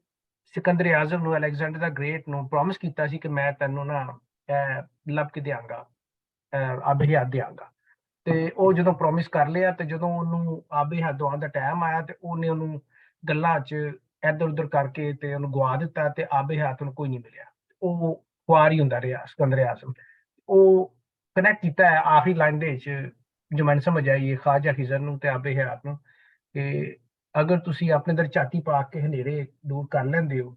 ਸਿਕੰਦਰ ਆਜ਼ਮ ਨੂੰ, ਅਲੈਗਜ਼ੈਂਡਰ ਦਾ ਗ੍ਰੇਟ ਨੂੰ ਪ੍ਰੋਮਿਸ ਕੀਤਾ ਸੀ ਕਿ ਮੈਂ ਤੈਨੂੰ ਨਾ ਲੱਭ ਕੇ ਦਿਆਂਗਾ, ਆਬੇ ਹਯਾਤ ਦਿਆਂਗਾ। ਤੇ ਉਹ ਜਦੋਂ ਪ੍ਰੋਮਿਸ ਕਰ ਲਿਆ ਤੇ ਜਦੋਂ ਉਹਨੂੰ ਆਬੇ ਹਯਾਤ ਦਵਾਉਣ ਦਾ ਟਾਈਮ ਆਇਆ ਤੇ ਉਹਨੇ ਉਹਨੂੰ ਗੱਲਾਂ 'ਚ ਇੱਧਰ ਉੱਧਰ ਕਰਕੇ ਤੇ ਉਹਨੂੰ ਗਵਾ ਦਿੱਤਾ ਤੇ ਆਬੇ ਹਯਾਤ ਨੂੰ ਕੋਈ ਨਹੀਂ ਮਿਲਿਆ। ਉਹ ਖੁਆਰ ਹੀ ਹੁੰਦਾ ਰਿਹਾ ਸਿਕੰਦਰ ਆਜ਼ਮ। ਉਹ ਕਨੈਕਟ ਕੀਤਾ ਹੈ ਆਖਰੀ ਲਾਈਨ ਦੇ ਵਿੱਚ, ਜੋ ਮੈਨੂੰ ਸਮਝ ਆਈ ਹੈ ਖਵਾਜਾ ਖਿਜ਼ਰ ਨੂੰ ਤੇ ਆਬੇ ਹਯਾਤ ਨੂੰ, ਕਿ ਅਗਰ ਤੁਸੀਂ ਆਪਣੇ ਅੰਦਰ ਝਾਤੀ ਪਾ ਕੇ ਹਨੇਰੇ ਦੂਰ ਕਰ ਲੈਂਦੇ ਹੋ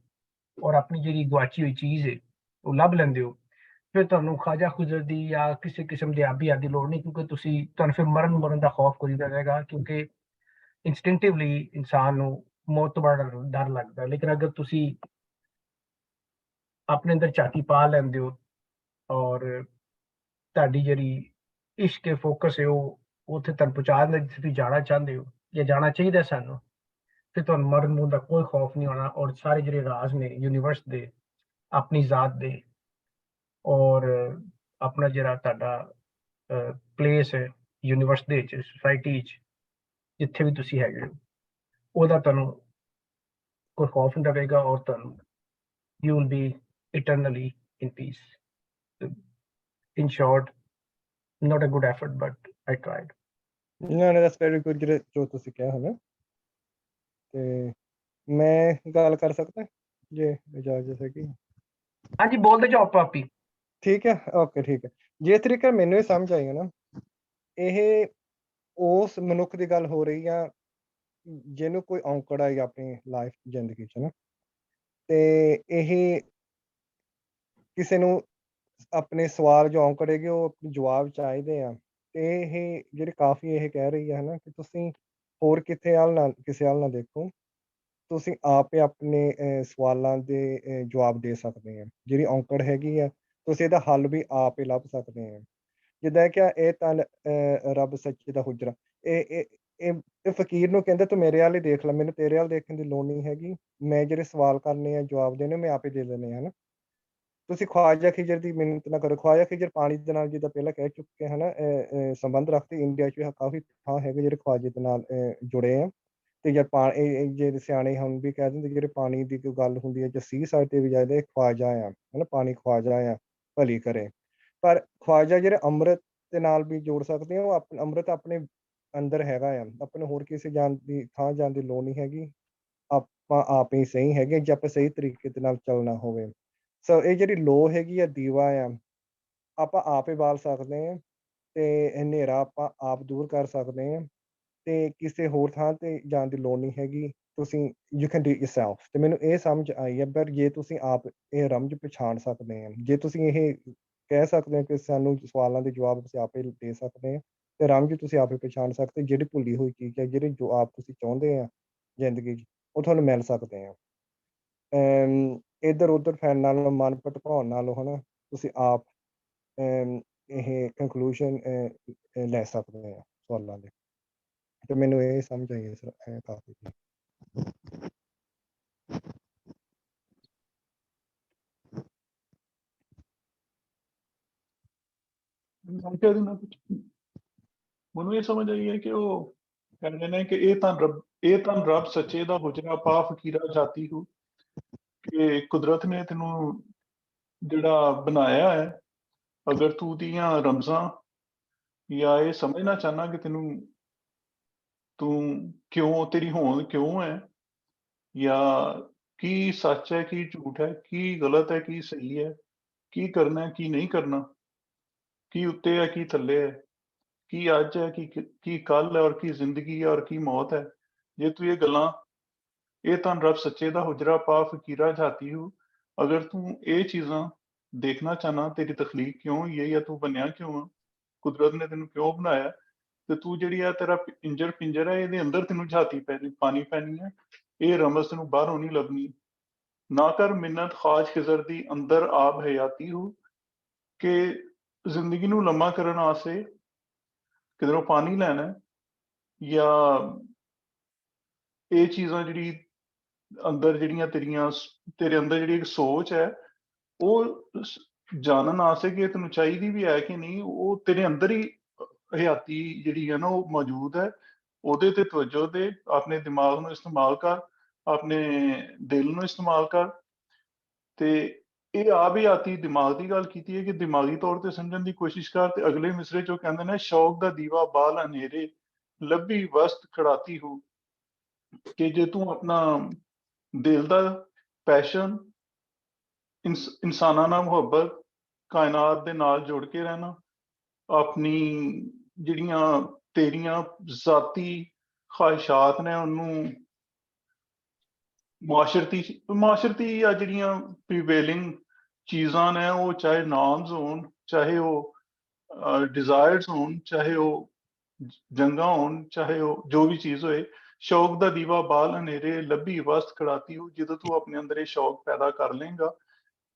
ਔਰ ਆਪਣੀ ਜਿਹੜੀ ਗਵਾਚੀ ਹੋਈ ਚੀਜ਼ ਹੈ ਉਹ ਲੱਭ ਲੈਂਦੇ ਹੋ, ਫਿਰ ਤੁਹਾਨੂੰ ਖਵਾਜਾ ਖਿਜ਼ਰ ਦੀ ਜਾਂ ਕਿਸੇ ਕਿਸਮ ਦੀ ਆਬੀ ਹਯਾਤ ਦੀ ਲੋੜ ਨਹੀਂ, ਕਿਉਂਕਿ ਤੁਸੀਂ ਤੁਹਾਨੂੰ ਫਿਰ ਮਰਨ ਦਾ ਖੌਫ ਕੋਈ ਨਹੀਂ ਰਹੇਗਾ, ਕਿਉਂਕਿ ਇੰਸਟਿੰਕਟਿਵਲੀ ਇਨਸਾਨ ਨੂੰ ਮੌਤ ਤੋਂ ਬੜਾ ਡਰ ਲੱਗਦਾ। ਲੇਕਿਨ ਅਗਰ ਤੁਸੀਂ ਆਪਣੇ ਅੰਦਰ ਝਾਤੀ ਪਾ ਲੈਂਦੇ ਹੋ ਔਰ ਤੁਹਾਡੀ ਜਿਹੜੀ ਇਸ਼ਕ ਹੈ ਫੋਕਸ ਹੈ ਉਹ ਉੱਥੇ ਤੁਹਾਨੂੰ ਪਹੁੰਚਾ ਦਿੰਦਾ ਜਿੱਥੇ ਤੁਸੀਂ ਜਾਣਾ ਚਾਹੁੰਦੇ ਹੋ ਜਾਂ ਜਾਣਾ ਚਾਹੀਦਾ ਸਾਨੂੰ, ਫਿਰ ਤੁਹਾਨੂੰ ਮਰਨ ਦਾ ਕੋਈ ਖੌਫ ਨਹੀਂ ਹੋਣਾ। ਔਰ ਸਾਰੇ ਜਿਹੜੇ ਰਾਜ਼ ਨੇ ਯੂਨੀਵਰਸ ਦੇ, ਆਪਣੀ ਜ਼ਾਤ ਦੇ, ਔਰ ਆਪਣਾ ਜਿਹੜਾ ਤੁਹਾਡਾ ਪਲੇਸ ਹੈ ਯੂਨੀਵਰਸ ਦੇ ਵਿੱਚ, ਸੁਸਾਇਟੀ 'ਚ, ਜਿੱਥੇ ਵੀ ਤੁਸੀਂ ਹੈਗੇ ਹੋ, ਉਹਦਾ ਤੁਹਾਨੂੰ ਕੋਈ ਖੌਫ ਨਹੀਂ ਰਹੇਗਾ ਔਰ ਤੁਹਾਨੂੰ you will be eternally in peace. So, in short, not a good effort, but I tried. No, that's very good ਜਿਹੜੇ ਜੋ ਤੁਸੀਂ ਕਿਹਾ ਹੈ ਨਾ। ਤੇ ਮੈਂ ਗੱਲ ਕਰ ਸਕਦਾ ਜੇ ਇਜਾਜ਼ਤ ਹੈਗੀ? ਹਾਂਜੀ ਬੋਲਦੇ ਜਾਓ ਪਾਪੀ। ਠੀਕ ਹੈ, ਓਕੇ ਠੀਕ ਹੈ। ਜਿਸ ਤਰੀਕੇ ਮੈਨੂੰ ਇਹ ਸਮਝ ਆਈ ਹੈ ਨਾ, ਇਹ ਉਸ ਮਨੁੱਖ ਦੀ ਗੱਲ ਹੋ ਰਹੀ ਆ ਜਿਹਨੂੰ ਕੋਈ ਔਂਕੜ ਆਈ ਆਪਣੀ ਲਾਈਫ ਜ਼ਿੰਦਗੀ 'ਚ ਨਾ, ਤੇ ਇਹ ਕਿਸੇ ਨੂੰ ਆਪਣੇ ਸਵਾਲ ਜੋ ਔਂਕੜ ਹੈਗੇ ਉਹ ਜਵਾਬ ਚਾਹੀਦੇ ਆ। ਤੇ ਇਹ ਜਿਹੜੇ ਕਾਫੀ ਇਹ ਕਹਿ ਰਹੀ ਹੈ ਨਾ ਕਿ ਤੁਸੀਂ ਹੋਰ ਕਿਸੇ ਵੱਲ ਨਾ ਦੇਖੋ, ਤੁਸੀਂ ਆਪ ਹੀ ਆਪਣੇ ਸਵਾਲਾਂ ਦੇ ਜਵਾਬ ਦੇ ਸਕਦੇ ਆ। ਜਿਹੜੀ ਔਂਕੜ ਹੈਗੀ ਆ ਤੁਸੀਂ ਇਹਦਾ ਹੱਲ ਵੀ ਆਪ ਹੀ ਲੱਭ ਸਕਦੇ ਆ। ਜਿੱਦਾਂ ਕਿ ਇਹ ਤਾਂ ਰੱਬ ਸੱਚੇ ਦਾ ਹੁਜਰਾ, ਇਹ ਫਕੀਰ ਨੂੰ ਕਹਿੰਦਾ ਤੂੰ ਮੇਰੇ ਵੱਲ ਹੀ ਦੇਖ ਲੈ, ਮੈਨੂੰ ਤੇਰੇ ਵੱਲ ਦੇਖਣ ਦੀ ਲੋੜ ਨਹੀਂ ਹੈਗੀ, ਮੈਂ ਜਿਹੜੇ ਸਵਾਲ ਕਰਨੇ ਆ ਜਵਾਬ ਦੇਣੇ ਮੈਂ ਆਪ ਹੀ ਦੇ ਦੇਣੇ ਹਨਾ। ਤੁਸੀਂ ਖਵਾਜਾ ਖਿਜ਼ਰ ਦੀ ਮਿਹਨਤ ਨਾ ਕਰੋ। ਖਵਾਜਾ ਖਿਜ਼ਰ ਪਾਣੀ ਦੇ ਨਾਲ ਜਿੱਦਾਂ ਪਹਿਲਾਂ ਕਹਿ ਚੁੱਕੇ ਹਨਾ ਸੰਬੰਧ ਰੱਖਦੇ। ਇੰਡੀਆ 'ਚ ਵੀ ਕਾਫੀ ਥਾਂ ਹੈਗੇ ਜਿਹੜੇ ਖਵਾਜੇ ਦੇ ਨਾਲ ਜੁੜੇ ਆ। ਤੇ ਜਦ ਜਿਹੜੇ ਸਿਆਣੇ ਹੁਣ ਵੀ ਕਹਿ ਦਿੰਦੇ ਜਿਹੜੇ ਪਾਣੀ ਦੀ ਕੋਈ ਗੱਲ ਹੁੰਦੀ ਹੈ ਜਾਂ ਸੀ ਸਾਈਡ ਤੇ ਵੀ ਜਾਇਦਾ ਇਹ ਖਵਾਜਾ ਆ ਹਨਾ, ਪਾਣੀ ਖਵਾਜਾ ਆ, ਭਲੀ ਕਰੇ। ਪਰ ਖਵਾਜਾ ਜਿਹੜੇ ਅੰਮ੍ਰਿਤ ਦੇ ਨਾਲ ਵੀ ਜੋੜ ਸਕਦੇ ਆ, ਉਹ ਅੰਮ੍ਰਿਤ ਆਪਣੇ ਅੰਦਰ ਹੈਗਾ ਆ, ਆਪਣੇ ਹੋਰ ਕਿਸੇ ਜਾਣ ਦੀ ਲੋੜ ਨਹੀਂ ਹੈਗੀ। ਆਪਾਂ ਆਪ ਹੀ ਸਹੀ ਹੈਗੇ ਜੇ ਆਪਾਂ ਸਹੀ ਤਰੀਕੇ ਦੇ ਨਾਲ ਚੱਲਣਾ ਹੋਵੇ। ਸੋ ਇਹ ਜਿਹੜੀ ਲੋ ਹੈਗੀ ਆ, ਦੀਵਾ ਆ, ਆਪਾਂ ਆਪ ਹੀ ਬਾਲ ਸਕਦੇ ਹਾਂ ਤੇ ਹਨੇਰਾ ਆਪਾਂ ਆਪ ਦੂਰ ਕਰ ਸਕਦੇ ਹਾਂ ਤੇ ਕਿਸੇ ਹੋਰ ਥਾਂ ਤੇ ਜਾਣ ਦੀ ਲੋੜ ਨਹੀਂ ਹੈਗੀ। ਤੁਸੀਂ you can do it yourself. ਤੇ ਮੈਨੂੰ ਇਹ ਸਮਝ ਆਈ ਹੈ। ਪਰ ਜੇ ਤੁਸੀਂ ਆਪ ਇਹ ਰਮਜ ਪਛਾਣ ਸਕਦੇ ਆ, ਜੇ ਤੁਸੀਂ ਇਹ ਕਹਿ ਸਕਦੇ ਹੋ ਕਿ ਸਾਨੂੰ ਸਵਾਲਾਂ ਦੇ ਜਵਾਬ ਅਸੀਂ ਆਪੇ ਦੇ ਸਕਦੇ ਹਾਂ, ਤੇ ਰਮਜ ਤੁਸੀਂ ਆਪੇ ਪਛਾਣ ਸਕਦੇ। ਜਿਹੜੀ ਭੁੱਲੀ ਹੋਈ ਚੀਜ਼ ਹੈ, ਜਿਹੜੇ ਜਵਾਬ ਤੁਸੀਂ ਚਾਹੁੰਦੇ ਆ ਜ਼ਿੰਦਗੀ 'ਚ, ਉਹ ਤੁਹਾਨੂੰ ਮਿਲ ਸਕਦੇ ਆ। ਇੱਧਰ ਉੱਧਰ ਫੈਨ ਨਾਲੋਂ, ਮਨ ਭਟਕਾਉਣ ਨਾਲੋਂ ਹਨਾ, ਤੁਸੀਂ ਆਪ ਇਹ ਕੰਕਲੂਸ਼ਨ ਲੈ ਸਕਦੇ ਆ ਸਵਾਲਾਂ ਦੇ। ਤੇ ਮੈਨੂੰ ਇਹ ਸਮਝ ਆਈ ਹੈ ਕਾਫੀ। ਮੈਂ ਕਹਿ ਦਿੰਦਾ ਕੁਛ ਮੈਨੂੰ ਇਹ ਸਮਝ ਆਈ ਹੈ ਕਿ ਉਹ ਕਹਿੰਦੇ ਨੇ ਕਿ ਇਹ ਤਾਂ ਰੱਬ ਸੱਚੇ ਦਾ ਹੁਜਰਾ ਪਾ ਫਕੀਰਾ ਜਾਤੀ ਹੂ, ਕਿ ਕੁਦਰਤ ਨੇ ਤੈਨੂੰ ਜਿਹੜਾ ਬਣਾਇਆ ਹੈ, ਅਗਰ ਤੂੰ ਦੀਆਂ ਰਮਜ਼ਾਂ ਜਾਂ ਇਹ ਸਮਝਣਾ ਚਾਹਨਾ ਕਿ ਤੂੰ ਕਿਉਂ, ਤੇਰੀ ਹੋਂਦ ਕਿਉਂ ਹੈ, ਜਾਂ ਕੀ ਸੱਚ ਹੈ ਕੀ ਝੂਠ ਹੈ, ਕੀ ਗਲਤ ਹੈ ਕੀ ਸਹੀ ਹੈ, ਕੀ ਕਰਨਾ ਹੈ ਕੀ ਨਹੀਂ ਕਰਨਾ, ਕੀ ਉੱਤੇ ਹੈ ਕੀ ਥੱਲੇ ਹੈ, ਕੀ ਅੱਜ ਹੈ ਕੀ ਕੱਲ ਹੈ, ਔਰ ਕੀ ਜ਼ਿੰਦਗੀ ਹੈ ਔਰ ਕੀ ਮੌਤ ਹੈ, ਜੇ ਤੂੰ ਇਹ ਗੱਲਾਂ, ਇਹ ਤਾਂ ਰੱਬ ਸੱਚੇ ਦਾ ਹੁਜਰਾ ਪਾ ਫਕੀਰਾ ਜਾਤੀ ਹੂ, ਅਗਰ ਤੂੰ ਇਹ ਚੀਜ਼ਾਂ ਦੇਖਣਾ ਚਾਹਨਾ ਤੇਰੀ ਤਖਲੀਕ ਕਿਉਂ ਹੋਈ ਹੈ, ਜਾਂ ਤੂੰ ਬਣਿਆ ਕਿਉਂ ਆ, ਕੁਦਰਤ ਨੇ ਤੈਨੂੰ ਕਿਉਂ ਬਣਾਇਆ, ਤੇ ਤੂੰ ਜਿਹੜੀ ਆ ਤੇਰਾ ਪਿੰਜਰ ਹੈ, ਇਹਦੇ ਅੰਦਰ ਤੈਨੂੰ ਝਾਤੀ ਪਾਣੀ ਪੈਣੀ ਹੈ, ਇਹ ਰਮਜ਼ ਤੈਨੂੰ ਬਾਹਰੋਂ ਨਹੀਂ ਲੱਭਣੀ। ਨਾ ਕਰ ਮਿੰਨਤ ਖਾਜ ਖਿਜ਼ਰ ਦੀ ਅੰਦਰ ਆਬ ਹਯਾਤੀ ਹੂ, ਕਿ ਜ਼ਿੰਦਗੀ ਨੂੰ ਲੰਮਾ ਕਰਨ ਵਾਸਤੇ ਕਿਧਰੋਂ ਪਾਣੀ ਲੈਣਾ ਹੈ, ਜਾਂ ਇਹ ਚੀਜ਼ਾਂ ਜਿਹੜੀ ਅੰਦਰ ਜਿਹੜੀਆਂ ਤੇਰੇ ਅੰਦਰ ਜਿਹੜੀ ਇੱਕ ਸੋਚ ਹੈ, ਉਹ ਜਾਣਨ ਵਾਸਤੇ ਕਿ ਤੈਨੂੰ ਚਾਹੀਦੀ ਵੀ ਹੈ ਕਿ ਨਹੀਂ, ਉਹ ਤੇਰੇ ਅੰਦਰ ਹੀ ਹਯਾਤੀ ਜਿਹੜੀ ਹੈ ਨਾ ਉਹ ਮੌਜੂਦ ਹੈ। ਉਹਦੇ ਤੇ ਤਵੱਜੋ ਦੇ, ਆਪਣੇ ਦਿਮਾਗ ਨੂੰ ਇਸਤੇਮਾਲ ਕਰ, ਆਪਣੇ ਦਿਲ ਨੂੰ ਇਸਤੇਮਾਲ ਕਰ। ਤੇ ਇਹ ਆਪ ਹਯਾਤੀ ਦਿਮਾਗ ਦੀ ਗੱਲ ਕੀਤੀ ਹੈ ਕਿ ਦਿਮਾਗੀ ਤੌਰ ਤੇ ਸਮਝਣ ਦੀ ਕੋਸ਼ਿਸ਼ ਕਰ। ਤੇ ਅਗਲੇ ਮਿਸਰੇ ਚੋਂ ਕਹਿੰਦੇ ਨੇ ਸ਼ੌਕ ਦਾ ਦੀਵਾ ਬਾਲ ਹਨੇਰੇ ਲੱਭੀ ਵਸਤ ਖੜਾਤੀ ਹੋ, ਕਿ ਜੇ ਤੂੰ ਆਪਣਾ ਦਿਲ ਦਾ ਪੈਸ਼ਨ, ਇਨਸਾਨਾਂ ਨਾਲ ਮੁਹੱਬਤ, ਕਾਇਨਾਤ ਦੇ ਨਾਲ ਜੁੜ ਕੇ ਰਹਿਣਾ, ਆਪਣੀ ਜਿਹੜੀਆਂ ਤੇਰੀਆਂ ਜ਼ਾਤੀ ਖਵਾਹਿਸ਼ਾਤ ਨੇ ਉਹਨੂੰ ਮਾਸ਼ਰਤੀ ਜਾਂ ਜਿਹੜੀਆਂ ਪ੍ਰੀਵੇਲਿੰਗ ਚੀਜ਼ਾਂ ਨੇ, ਉਹ ਚਾਹੇ ਨਾਮਸ ਹੋਣ, ਚਾਹੇ ਉਹ ਡਿਜ਼ਾਇਰਸ ਹੋਣ, ਚਾਹੇ ਉਹ ਜੰਗਾਂ ਹੋਣ, ਚਾਹੇ ਉਹ ਜੋ ਵੀ ਚੀਜ਼ ਹੋਏ, ਸ਼ੌਕ ਦਾ ਦੀਵਾ ਬਾਲ ਹਨੇਰੇ ਲੱਭੀ ਵਸਤ ਖੜਾਤੀ ਹੋ। ਜਦੋਂ ਤੂੰ ਆਪਣੇ ਅੰਦਰ ਇਹ ਸ਼ੌਕ ਪੈਦਾ ਕਰ ਲੇਗਾ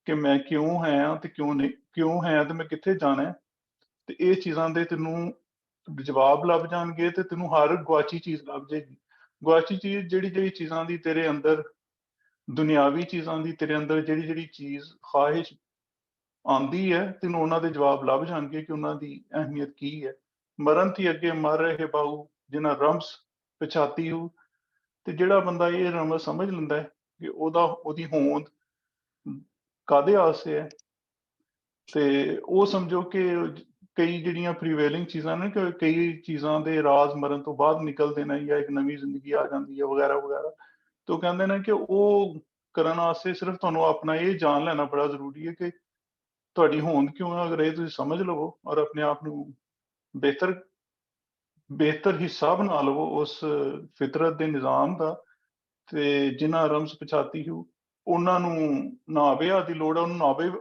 ਕਿ ਮੈਂ ਕਿਉਂ ਹੈ ਤੇ ਕਿਉਂ ਹੈ ਤੇ ਮੈਂ ਕਿੱਥੇ ਜਾਣਾ, ਤੇ ਇਹ ਚੀਜ਼ਾਂ ਦੇ ਤੈਨੂੰ ਜਵਾਬ ਲੱਭ ਜਾਣਗੇ, ਤੇ ਤੈਨੂੰ ਹਰ ਗੁਆਚੀ ਚੀਜ਼ ਲੱਭ ਜਾਏਗੀ। ਗੁਆਚੀ ਚੀਜ਼ ਜਿਹੜੀ ਚੀਜ਼ਾਂ ਦੀ ਤੇਰੇ ਅੰਦਰ, ਦੁਨਿਆਵੀ ਚੀਜ਼ਾਂ ਦੀ ਤੇਰੇ ਅੰਦਰ ਜਿਹੜੀ ਚੀਜ਼ ਖਵਾਹਿਸ਼ ਆਉਂਦੀ ਹੈ, ਤੈਨੂੰ ਉਹਨਾਂ ਦੇ ਜਵਾਬ ਲੱਭ ਜਾਣਗੇ ਕਿ ਉਹਨਾਂ ਦੀ ਅਹਿਮੀਅਤ ਕੀ ਹੈ। ਮਰਨ ਥੀ ਅੱਗੇ ਮਰ ਰਹੇ ਬਾਹੂ ਜਿਨ੍ਹਾਂ ਰਮਸ ਪਛਾਤੀ ਹੋ, ਤੇ ਜਿਹੜਾ ਬੰਦਾ ਇਹ ਰਮਜ਼ ਸਮਝ ਲੈਂਦਾ ਹੈ ਕਿ ਉਹਦੀ ਹੋਂਦ ਕਾਹਦੇ ਆਸਤੇ ਹੈ, ਤੇ ਉਹ ਸਮਝੋ ਕਿ ਕਈ ਜਿਹੜੀਆਂ ਪ੍ਰੀਵੇਲਿੰਗ ਚੀਜ਼ਾਂ ਨੇ, ਕਿ ਕਈ ਚੀਜ਼ਾਂ ਦੇ ਰਾਜ਼ ਮਰਨ ਤੋਂ ਬਾਅਦ ਨਿਕਲਦੇ ਨੇ, ਜਾਂ ਇੱਕ ਨਵੀਂ ਜ਼ਿੰਦਗੀ ਆ ਜਾਂਦੀ ਹੈ ਵਗੈਰਾ ਵਗੈਰਾ। ਤੇ ਉਹ ਕਹਿੰਦੇ ਨੇ ਕਿ ਉਹ ਕਰਨ ਵਾਸਤੇ ਸਿਰਫ ਤੁਹਾਨੂੰ ਆਪਣਾ ਇਹ ਜਾਣ ਲੈਣਾ ਬੜਾ ਜ਼ਰੂਰੀ ਹੈ ਕਿ ਤੁਹਾਡੀ ਹੋਂਦ ਕਿਉਂ ਹੈ। ਅਗਰ ਇਹ ਤੁਸੀਂ ਸਮਝ ਲਵੋ ਔਰ ਆਪਣੇ ਆਪ ਨੂੰ ਬਿਹਤਰ ਹਿੱਸਾ ਬਣਾ ਲਵੋ ਉਸ ਫਿਤਰਤ ਦੇ ਨਿਜ਼ਾਮ ਦਾ, ਤੇ ਜਿਨ੍ਹਾਂ ਰਮਜ਼ ਪਛਾਤੀ ਹੋ ਉਹਨਾਂ ਨੂੰ ਨਾਬਿਆ ਦੀ ਲੋੜ ਹੈ, ਉਹਨੂੰ ਨਾਬੇ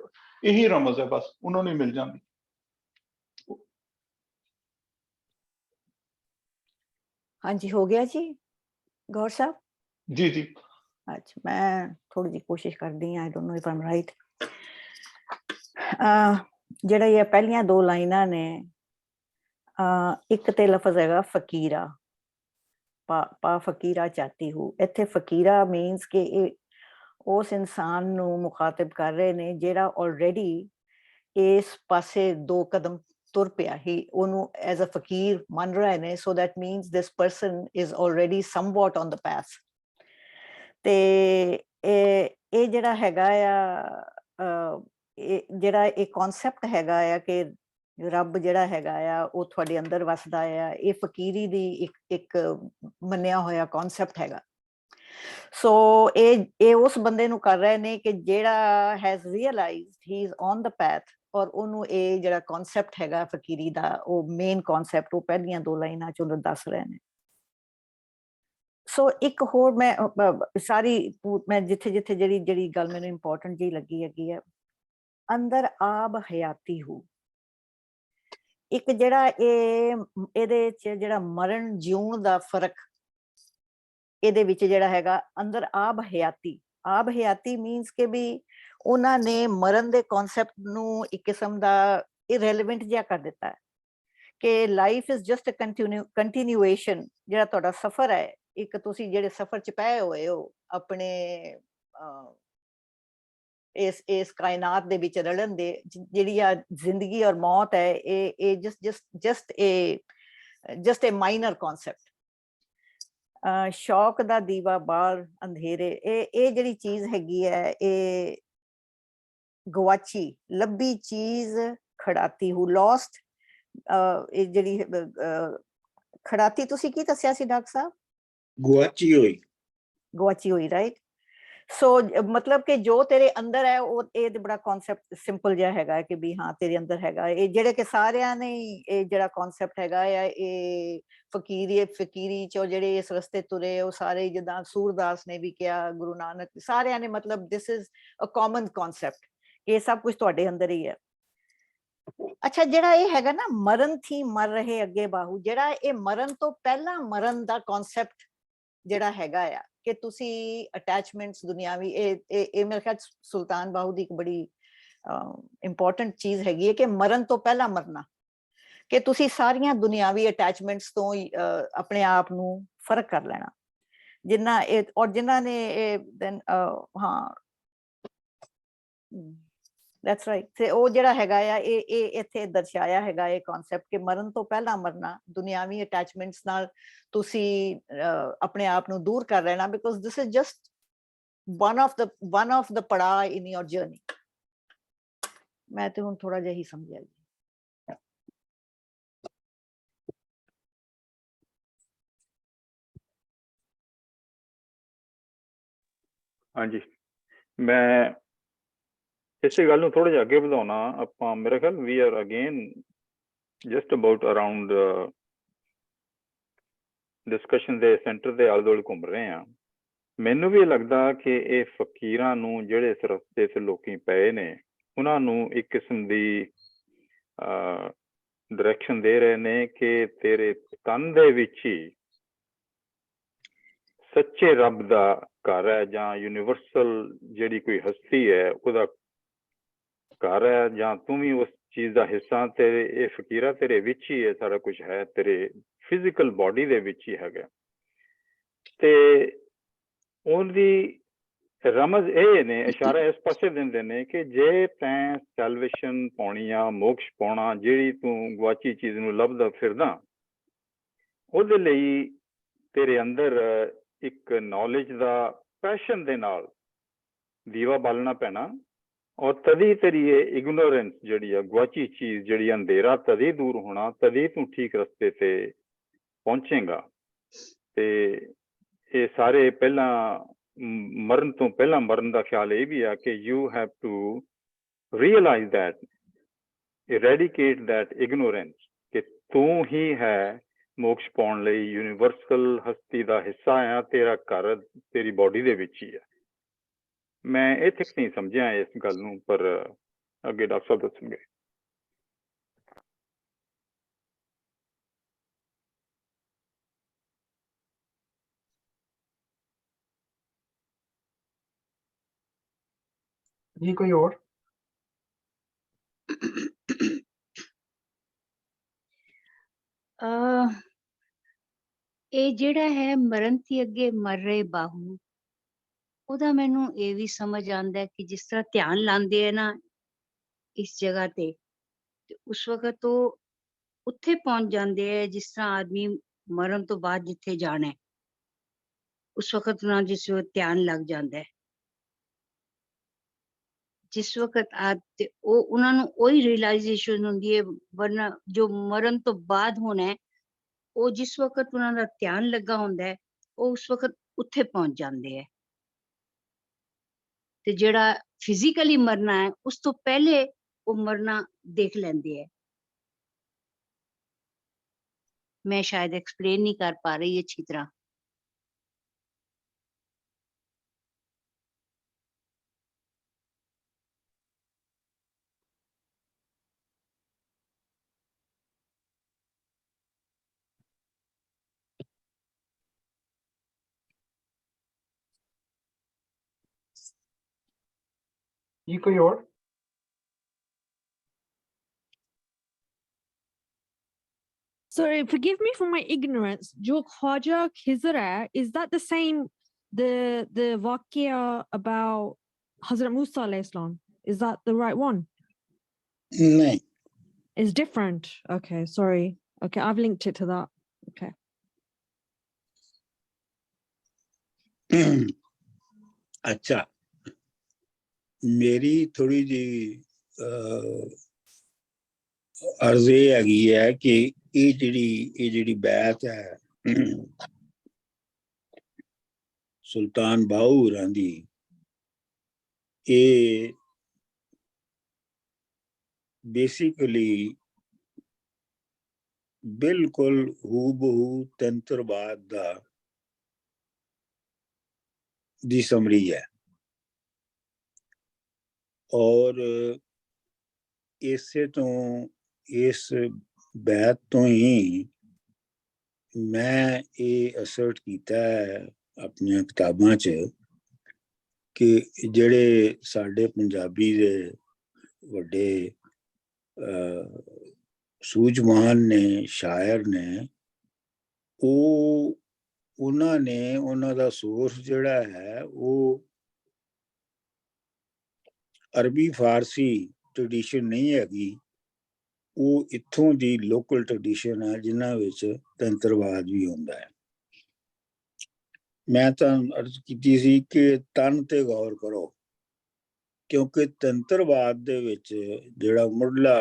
ਇਹੀ ਰਮਜ਼ ਹੈ, ਬਸ ਉਹਨਾਂ ਨੂੰ ਮਿਲ ਜਾਂਦੀ। ਹਾਂਜੀ, ਹੋ ਗਿਆ ਜੀ ਗੌਰ ਸਾਹਿਬ? ਜੀ ਜੀ। ਅੱਛਾ, ਮੈਂ ਥੋੜੀ ਜਿਹੀ ਕੋਸ਼ਿਸ਼ ਕਰਦੀ ਹਾਂ। I don't know if I'm right. ਜਿਹੜਾ ਇਹ ਪਹਿਲੀਆਂ ਦੋ ਲਾਈਨਾਂ ਨੇ, ਇੱਕ ਤੇ ਲਫ਼ਜ਼ ਹੈਗਾ ਫਕੀਰਾ, ਪਾ ਫਕੀਰਾ ਚਾਹਤੀ ਹੂੰ। ਇੱਥੇ ਫਕੀਰਾ ਮੀਨਸ ਕਿ ਇਹ ਉਸ ਇਨਸਾਨ ਨੂੰ ਮੁਖਾਤਿਬ ਕਰ ਰਹੇ ਨੇ ਜਿਹੜਾ ਆਲਰੇਡੀ ਇਸ ਪਾਸੇ ਦੋ ਕਦਮ ਤੁਰ ਪਿਆ ਹੀ, ਉਹਨੂੰ ਐਜ਼ ਅ ਫਕੀਰ ਮੰਨ ਰਹੇ ਨੇ। So that means this person is already ਸਮਵਟ on the path. ਤੇ ਇਹ ਜਿਹੜਾ ਹੈਗਾ ਆ, ਜਿਹੜਾ ਇਹ ਕਨਸੈਪਟ ਹੈਗਾ ਆ ਕਿ ਰੱਬ ਜਿਹੜਾ ਹੈਗਾ ਆ ਉਹ ਤੁਹਾਡੇ ਅੰਦਰ ਵਸਦਾ ਆ, ਇਹ ਫਕੀਰੀ ਦੀ ਇੱਕ ਮੰਨਿਆ ਹੋਇਆ ਕਨਸੈਪਟ ਹੈਗਾ। ਸੋ ਇਹ ਉਸ ਬੰਦੇ ਨੂੰ ਕਰ ਰਹੇ ਨੇ ਕਿ ਜਿਹੜਾ has realized he is on the path, ਔਰ ਉਹਨੂੰ ਇਹ ਜਿਹੜਾ ਕਨਸੈਪਟ ਹੈਗਾ ਫਕੀਰੀ ਦਾ, ਉਹ ਮੇਨ ਕਨਸੈਪਟ ਉਹ ਪਹਿਲੀਆਂ ਦੋ ਲਾਈਨਾਂ ਚ ਉਹਨੂੰ ਦੱਸ ਰਹੇ ਨੇ। ਸੋ ਇੱਕ ਹੋਰ ਮੈਂ ਜਿੱਥੇ ਜਿਹੜੀ ਗੱਲ ਮੈਨੂੰ ਇੰਪੋਰਟੈਂਟ ਜਿਹੀ ਲੱਗੀ ਹੈਗੀ ਹੈ, ਅੰਦਰ ਆਬ ਹਯਾਤੀ ਹੂ। ਇੱਕ ਜਿਹੜਾ ਇਹਦੇ ਚ ਜਿਹੜਾ ਮਰਨ ਜਿਉਣ ਦਾ ਫਰਕ ਇਹਦੇ ਵਿੱਚ ਜਿਹੜਾ ਹੈਗਾ, ਅੰਦਰ ਆਬ ਹਯਾਤੀ ਮੀਨਸ ਕਿ ਵੀ ਉਹਨਾਂ ਨੇ ਮਰਨ ਦੇ ਕਨਸੈਪਟ ਨੂੰ ਇੱਕ ਕਿਸਮ ਦਾ ਇਰੈਲੇਵੈਂਟ ਜਿਹਾ ਕਰ ਦਿੱਤਾ ਹੈ, ਕਿ life is just a continuation. ਜਿਹੜਾ ਤੁਹਾਡਾ ਸਫ਼ਰ ਹੈ, ਇੱਕ ਤੁਸੀਂ ਜਿਹੜੇ ਸਫ਼ਰ ਚ ਪਏ ਹੋਏ ਹੋ ਆਪਣੇ ਇਸ ਕਾਇਨਾਤ ਦੇ ਵਿੱਚ ਰਲਣ ਦੇ ਜਿਹੜੀ ਆ ਜ਼ਿੰਦਗੀ ਔਰ ਮੌਤ ਹੈ ਇਹ ਜਸਟ ਏ ਮਾਈਨਰ ਕਨਸੈਪਟ। ਸ਼ੌਕ ਦਾ ਦੀਵਾ ਬਾਲ ਅੰਧੇਰੇ, ਇਹ ਜਿਹੜੀ ਚੀਜ਼ ਹੈਗੀ ਹੈ ਇਹ ਗਵਾਚੀ ਲੱਭੀ ਚੀਜ਼ ਖੜਾਤੀ ਹੂ ਲੋਸਟ। ਇਹ ਜਿਹੜੀ ਖੜਾਤੀ ਤੁਸੀਂ ਕੀ ਦੱਸਿਆ ਸੀ ਡਾਕਟਰ ਸਾਹਿਬ? ਗੁਆਚੀ ਹੋਈ ਰਾਈਟ। ਸੋ ਮਤਲਬ ਕਿ ਜੋ ਤੇਰੇ ਅੰਦਰ ਹੈ ਉਹ ਇਹ ਤੇ ਬੜਾ ਕਨਸੈਪਟ ਸਿੰਪਲ ਜਿਹਾ ਹੈਗਾ ਕਿ ਵੀ ਹਾਂ ਤੇਰੇ ਅੰਦਰ ਹੈਗਾ। ਇਹ ਜਿਹੜੇ ਕਿ ਸਾਰਿਆਂ ਨੇ ਇਹ ਜਿਹੜਾ ਕਨਸੈਪਟ ਹੈਗਾ ਆ ਇਹ ਫਕੀਰੀ ਚੋਂ ਜਿਹੜੇ ਇਸ ਰਸਤੇ ਤੁਰੇ ਉਹ ਸਾਰੇ, ਜਿੱਦਾਂ ਸੂਰਦਾਸ ਨੇ ਵੀ ਕਿਹਾ, ਗੁਰੂ ਨਾਨਕ, ਸਾਰਿਆਂ ਨੇ, ਮਤਲਬ this is a common concept, ਇਹ ਸਭ ਕੁਝ ਤੁਹਾਡੇ ਅੰਦਰ ਹੀ ਹੈ। ਅੱਛਾ, ਜਿਹੜਾ ਇਹ ਹੈਗਾ ਨਾ ਮਰਨ ਥੀ ਮਰ ਰਹੇ ਅੱਗੇ ਬਾਹੂ, ਜਿਹੜਾ ਇਹ ਮਰਨ ਤੋਂ ਪਹਿਲਾਂ ਮਰਨ ਦਾ ਕਨਸੈਪਟ ਜਿਹੜਾ ਹੈਗਾ ਆ ਕਿ ਤੁਸੀਂ ਅਟੈਚਮੈਂਟਸ ਦੁਨਿਆਵੀ, ਇਹ ਮੇਰੇ ਖਿਆਲ ਸੁਲਤਾਨ ਬਾਹੂ ਦੀ ਇੱਕ ਬੜੀ ਇੰਪੋਰਟੈਂਟ ਚੀਜ਼ ਹੈਗੀ ਹੈ ਕਿ ਮਰਨ ਤੋਂ ਪਹਿਲਾਂ ਮਰਨਾ, ਕਿ ਤੁਸੀਂ ਸਾਰੀਆਂ ਦੁਨਿਆਵੀ ਅਟੈਚਮੈਂਟਸ ਤੋਂ ਆਪਣੇ ਆਪ ਨੂੰ ਫਰਕ ਕਰ ਲੈਣਾ। ਜਿਨ੍ਹਾਂ ਇਹ ਔਰ ਜਿਨ੍ਹਾਂ ਨੇ ਇਹ ਹਾਂ ਦੈਟਸ ਰਾਈਟ, ਤੇ ਉਹ ਜਿਹੜਾ ਹੈਗਾ ਆ ਇਹ ਇੱਥੇ ਦਰਸਾਇਆ ਹੈਗਾ ਇਹ ਕਨਸੈਪਟ ਕਿ ਮਰਨ ਤੋਂ ਪਹਿਲਾਂ ਮਰਨਾ, ਦੁਨਿਆਵੀ ਅਟੈਚਮੈਂਟਸ ਨਾਲ ਤੁਸੀਂ ਆਪਣੇ ਆਪ ਨੂੰ ਦੂਰ ਕਰ ਲੈਣਾ, because this is just one of the ਪੜਾਅ ਇਨ ਯੋਰ ਜਰਨੀ। ਮੈਂ ਤੇ ਹੁਣ ਥੋੜਾ ਜਿਹਾ ਹੀ ਸਮਝਿਆ ਜੀ। ਹਾਂਜੀ, ਮੈਂ ਇਸੇ ਗੱਲ ਨੂੰ ਥੋੜਾ ਜਿਹਾ ਅੱਗੇ ਵਧਾਉਣਾ। ਆਪਾਂ ਮੇਰੇ ਖਿਆਲ ਵੀ R again just about around discussion ਦੇ ਸੈਂਟਰ ਦੇ ਆਲੇ ਦੁਆਲੇ ਘੁੰਮ ਰਹੇ ਹਾਂ। ਮੈਨੂੰ ਵੀ ਲੱਗਦਾ ਕਿ ਇਹ ਫਕੀਰਾਂ ਨੂੰ ਜਿਹੜੇ ਇਸ ਰਸਤੇ 'ਤੇ ਲੋਕੀ ਪਏ ਨੇ ਉਹਨਾਂ ਨੂੰ ਇੱਕ ਕਿਸਮ ਦੀ ਡਾਇਰੈਕਸ਼ਨ ਦੇ ਰਹੇ ਨੇ ਕਿ ਤੇਰੇ ਤਨ ਦੇ ਵਿੱਚ ਹੀ ਸੱਚੇ ਰੱਬ ਦਾ ਘਰ ਹੈ, ਜਾਂ ਯੂਨੀਵਰਸਲ ਜਿਹੜੀ ਕੋਈ ਹਸਤੀ ਹੈ ਉਹਦਾ ਘਰ ਹੈ, ਜਾਂ ਤੂੰ ਵੀ ਉਸ ਚੀਜ਼ ਦਾ ਹਿੱਸਾ। ਤੇਰੇ ਇਹ ਫਕੀਰਾ ਤੇਰੇ ਵਿੱਚ ਹੀ ਹੈ, ਸਾਰਾ ਕੁਝ ਹੈ ਤੇਰੇ ਫਿਜ਼ੀਕਲ ਬਾਡੀ ਦੇ ਵਿੱਚ ਹੀ ਹੈਗਾ। ਤੇ ਉਹਦੀ ਰਮਜ਼ ਇਹ ਨੇ, ਇਸ਼ਾਰਾ ਇਸ ਪਾਸੇ ਦਿੰਦੇ ਨੇ ਕਿ ਜੇ ਤੈਂ ਸੈਲਵੇਸ਼ਨ ਪਾਉਣੀ ਆ, ਮੋਕਸ਼ ਪਾਉਣਾ, ਜਿਹੜੀ ਤੂੰ ਗੁਆਚੀ ਚੀਜ਼ ਨੂੰ ਲੱਭਦਾ ਫਿਰਦਾ, ਉਹਦੇ ਲਈ ਤੇਰੇ ਅੰਦਰ ਇੱਕ ਨੌਲੇਜ ਦਾ ਪੈਸ਼ਨ ਦੇ ਨਾਲ ਦੀਵਾ ਬਾਲਣਾ ਪੈਣਾ। ਔਰ ਤਦੀ ਤੇਰੀ ਇਹ ਇਗਨੋਰੈਂਸ ਜਿਹੜੀ ਆ, ਗੁਆਚੀ ਚੀਜ਼ ਜਿਹੜੀ ਅੰਧੇਰਾ, ਤਦੀ ਦੂਰ ਹੋਣਾ, ਤਦੀ ਤੂੰ ਠੀਕ ਰਸਤੇ ਤੇ ਪਹੁੰਚੇਗਾ। ਤੇ ਇਹ ਸਾਰੇ ਪਹਿਲਾਂ ਮਰਨ ਤੋਂ ਪਹਿਲਾਂ ਮਰਨ ਦਾ ਖਿਆਲ ਇਹ ਵੀ ਆ ਕਿ you have to realize that, eradicate that ignorance, ਕਿ ਤੂੰ ਹੀ ਹੈ ਮੋਕਸ਼ ਪਾਉਣ ਲਈ ਯੂਨੀਵਰਸਲ ਹਸਤੀ ਦਾ ਹਿੱਸਾ ਆ, ਤੇਰਾ ਘਰ ਤੇਰੀ ਬਾਡੀ ਦੇ ਵਿੱਚ ਹੀ ਆ। ਮੈਂ ਇੱਥੇ ਨਹੀਂ ਸਮਝਿਆ ਇਸ ਗੱਲ ਨੂੰ, ਪਰ ਅੱਗੇ ਡਾਕਟਰ ਸਾਹਿਬ ਦੱਸਣਗੇ। जी कोई और? ਇਹ ਜਿਹੜਾ ਹੈ ਮਰਨ થી ਅੱਗੇ ਮਰ ਰਹੇ ਬਾਹੂ, ਉਹਦਾ ਮੈਨੂੰ ਇਹ ਵੀ ਸਮਝ ਆਉਂਦਾ ਕਿ ਜਿਸ ਤਰ੍ਹਾਂ ਧਿਆਨ ਲਾਉਂਦੇ ਹੈ ਨਾ ਇਸ ਜਗ੍ਹਾ ਤੇ ਉਸ ਵਕਤ ਉਹ ਉੱਥੇ ਪਹੁੰਚ ਜਾਂਦੇ ਹੈ ਜਿਸ ਤਰ੍ਹਾਂ ਆਦਮੀ ਮਰਨ ਤੋਂ ਬਾਅਦ ਜਿੱਥੇ ਜਾਣਾ ਹੈ ਉਸ ਵਕਤ ਉਹਨਾਂ ਜਿਸ ਵਕਤ ਧਿਆਨ ਲੱਗ ਜਾਂਦਾ ਹੈ। ਜਿਸ ਵਕਤ ਤੇ ਉਹ ਉਹਨਾਂ ਨੂੰ ਉਹੀ ਰਿਅਲਾਈਜੇਸ਼ਨ ਹੁੰਦੀ ਹੈ, ਵਰਨਾ ਜੋ ਮਰਨ ਤੋਂ ਬਾਅਦ ਹੋਣਾ ਹੈ ਉਹ ਜਿਸ ਵਕਤ ਉਹਨਾਂ ਦਾ ਧਿਆਨ ਲੱਗਾ ਹੁੰਦਾ ਹੈ ਉਹ ਉਸ ਵਕਤ ਉੱਥੇ ਪਹੁੰਚ ਜਾਂਦੇ ਹੈ। ਤੇ ਜਿਹੜਾ ਫਿਜ਼ੀਕਲੀ ਮਰਨਾ ਹੈ ਉਸ ਤੋਂ ਪਹਿਲੇ ਉਹ ਮਰਨਾ ਦੇਖ ਲੈਂਦੇ ਹੈ। ਮੈਂ ਸ਼ਾਇਦ ਐਕਸਪਲੇਨ ਨਹੀਂ ਕਰ ਪਾ ਰਹੀ ਅੱਛੀ ਤਰ੍ਹਾਂ। जी कोई और? Sorry, forgive me for my ignorance. Jo Khwaja Khizr hai, is that the same, the Waqia about Hazrat Musa alayhi salam. Is that the right one? नहीं It's different. Okay, sorry. Okay, I've linked it to that. Okay. अच्छा मेरी थोड़ी जी अर्ज ये हैगी है कि ये जिहड़ी बैत है सुल्तान बाहू होरां दी ये बेसिकली बिल्कुल हूबहू तंत्रवाद दी समरी है और इससे तो इस बैत तो ही मैं ये असर्ट कीता है अपनी किताबां च कि जेड़े साडे पंजाबी दे वड्डे सूझवान ने शायर ने उन्होंने उन्हां दा सोर्स जेड़ा है वो अरबी फारसी ट्रेडिशन नहीं हैगी वो इत्थों दी लोकल ट्रेडिशन है जिन्हां विच तंत्रवाद भी हुंदा है मैं तो अर्ज कीती सी कि तन ते गौर करो क्योंकि तंत्रवाद दे विच जेड़ा मुढ़ला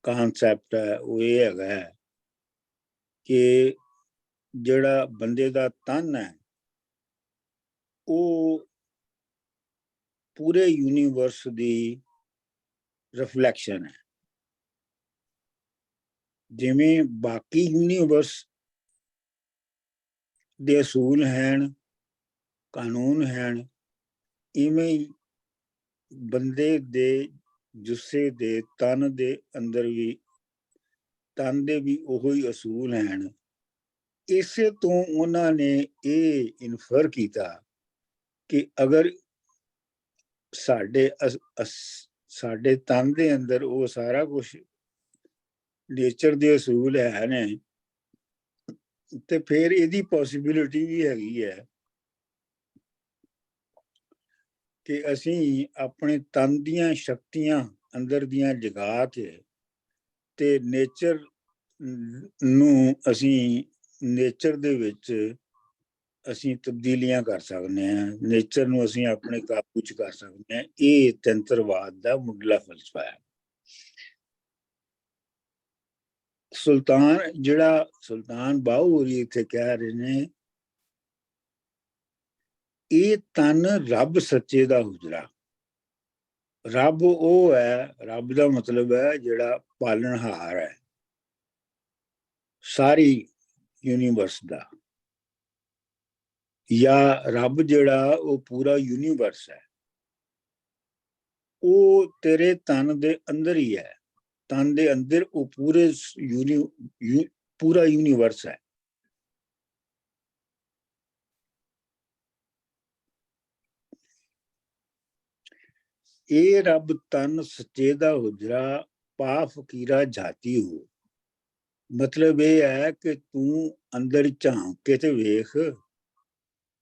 कॉन्सैप्ट है वो ये हैगा कि जेड़ा बंदे दा तन है वो पूरे यूनिवर्स दी रिफ्लैक्शन है जिवें बाकी यूनिवर्स दे असूल हैं कानून हैं इवें ही बंदे दे जुस्से दे तन दे अंदर भी तन दे भी ओही असूल हैं इसे तो उन्होंने ये इन्फर किया कि अगर साडे तन दे अंदर वो सारा कुछ नेचर दे असूल है ने ते फिर इहदी पॉसिबिलिटी भी हैगी है कि असीं अपने तन दियां शक्तियां अंदर दियां जगा के ते नेचर नूं असीं नेचर दे विच असीं तब्दीलियां कर सकने हैं नेचर नूं असीं अपने काबू च कर सकने हैं ये तंत्रवाद दा मुढ़ला फलसफा है सुल्तान बाहू होरी इत्थे कह रहे ने ये तन रब सच्चे दा हुजरा रब वो है रब दा मतलब है जेड़ा पालनहार है सारी यूनिवर्स दा या रब जेड़ा वो पूरा यूनिवर्स है वो तेरे तन दे अंदर ही है तन दे अंदर वो पूरा यूनिवर्स है ये रब तन सच्चे दा हुजरा पा फकीरा जाती हो मतलब ये है कि तू अंदर झांक के ते वेख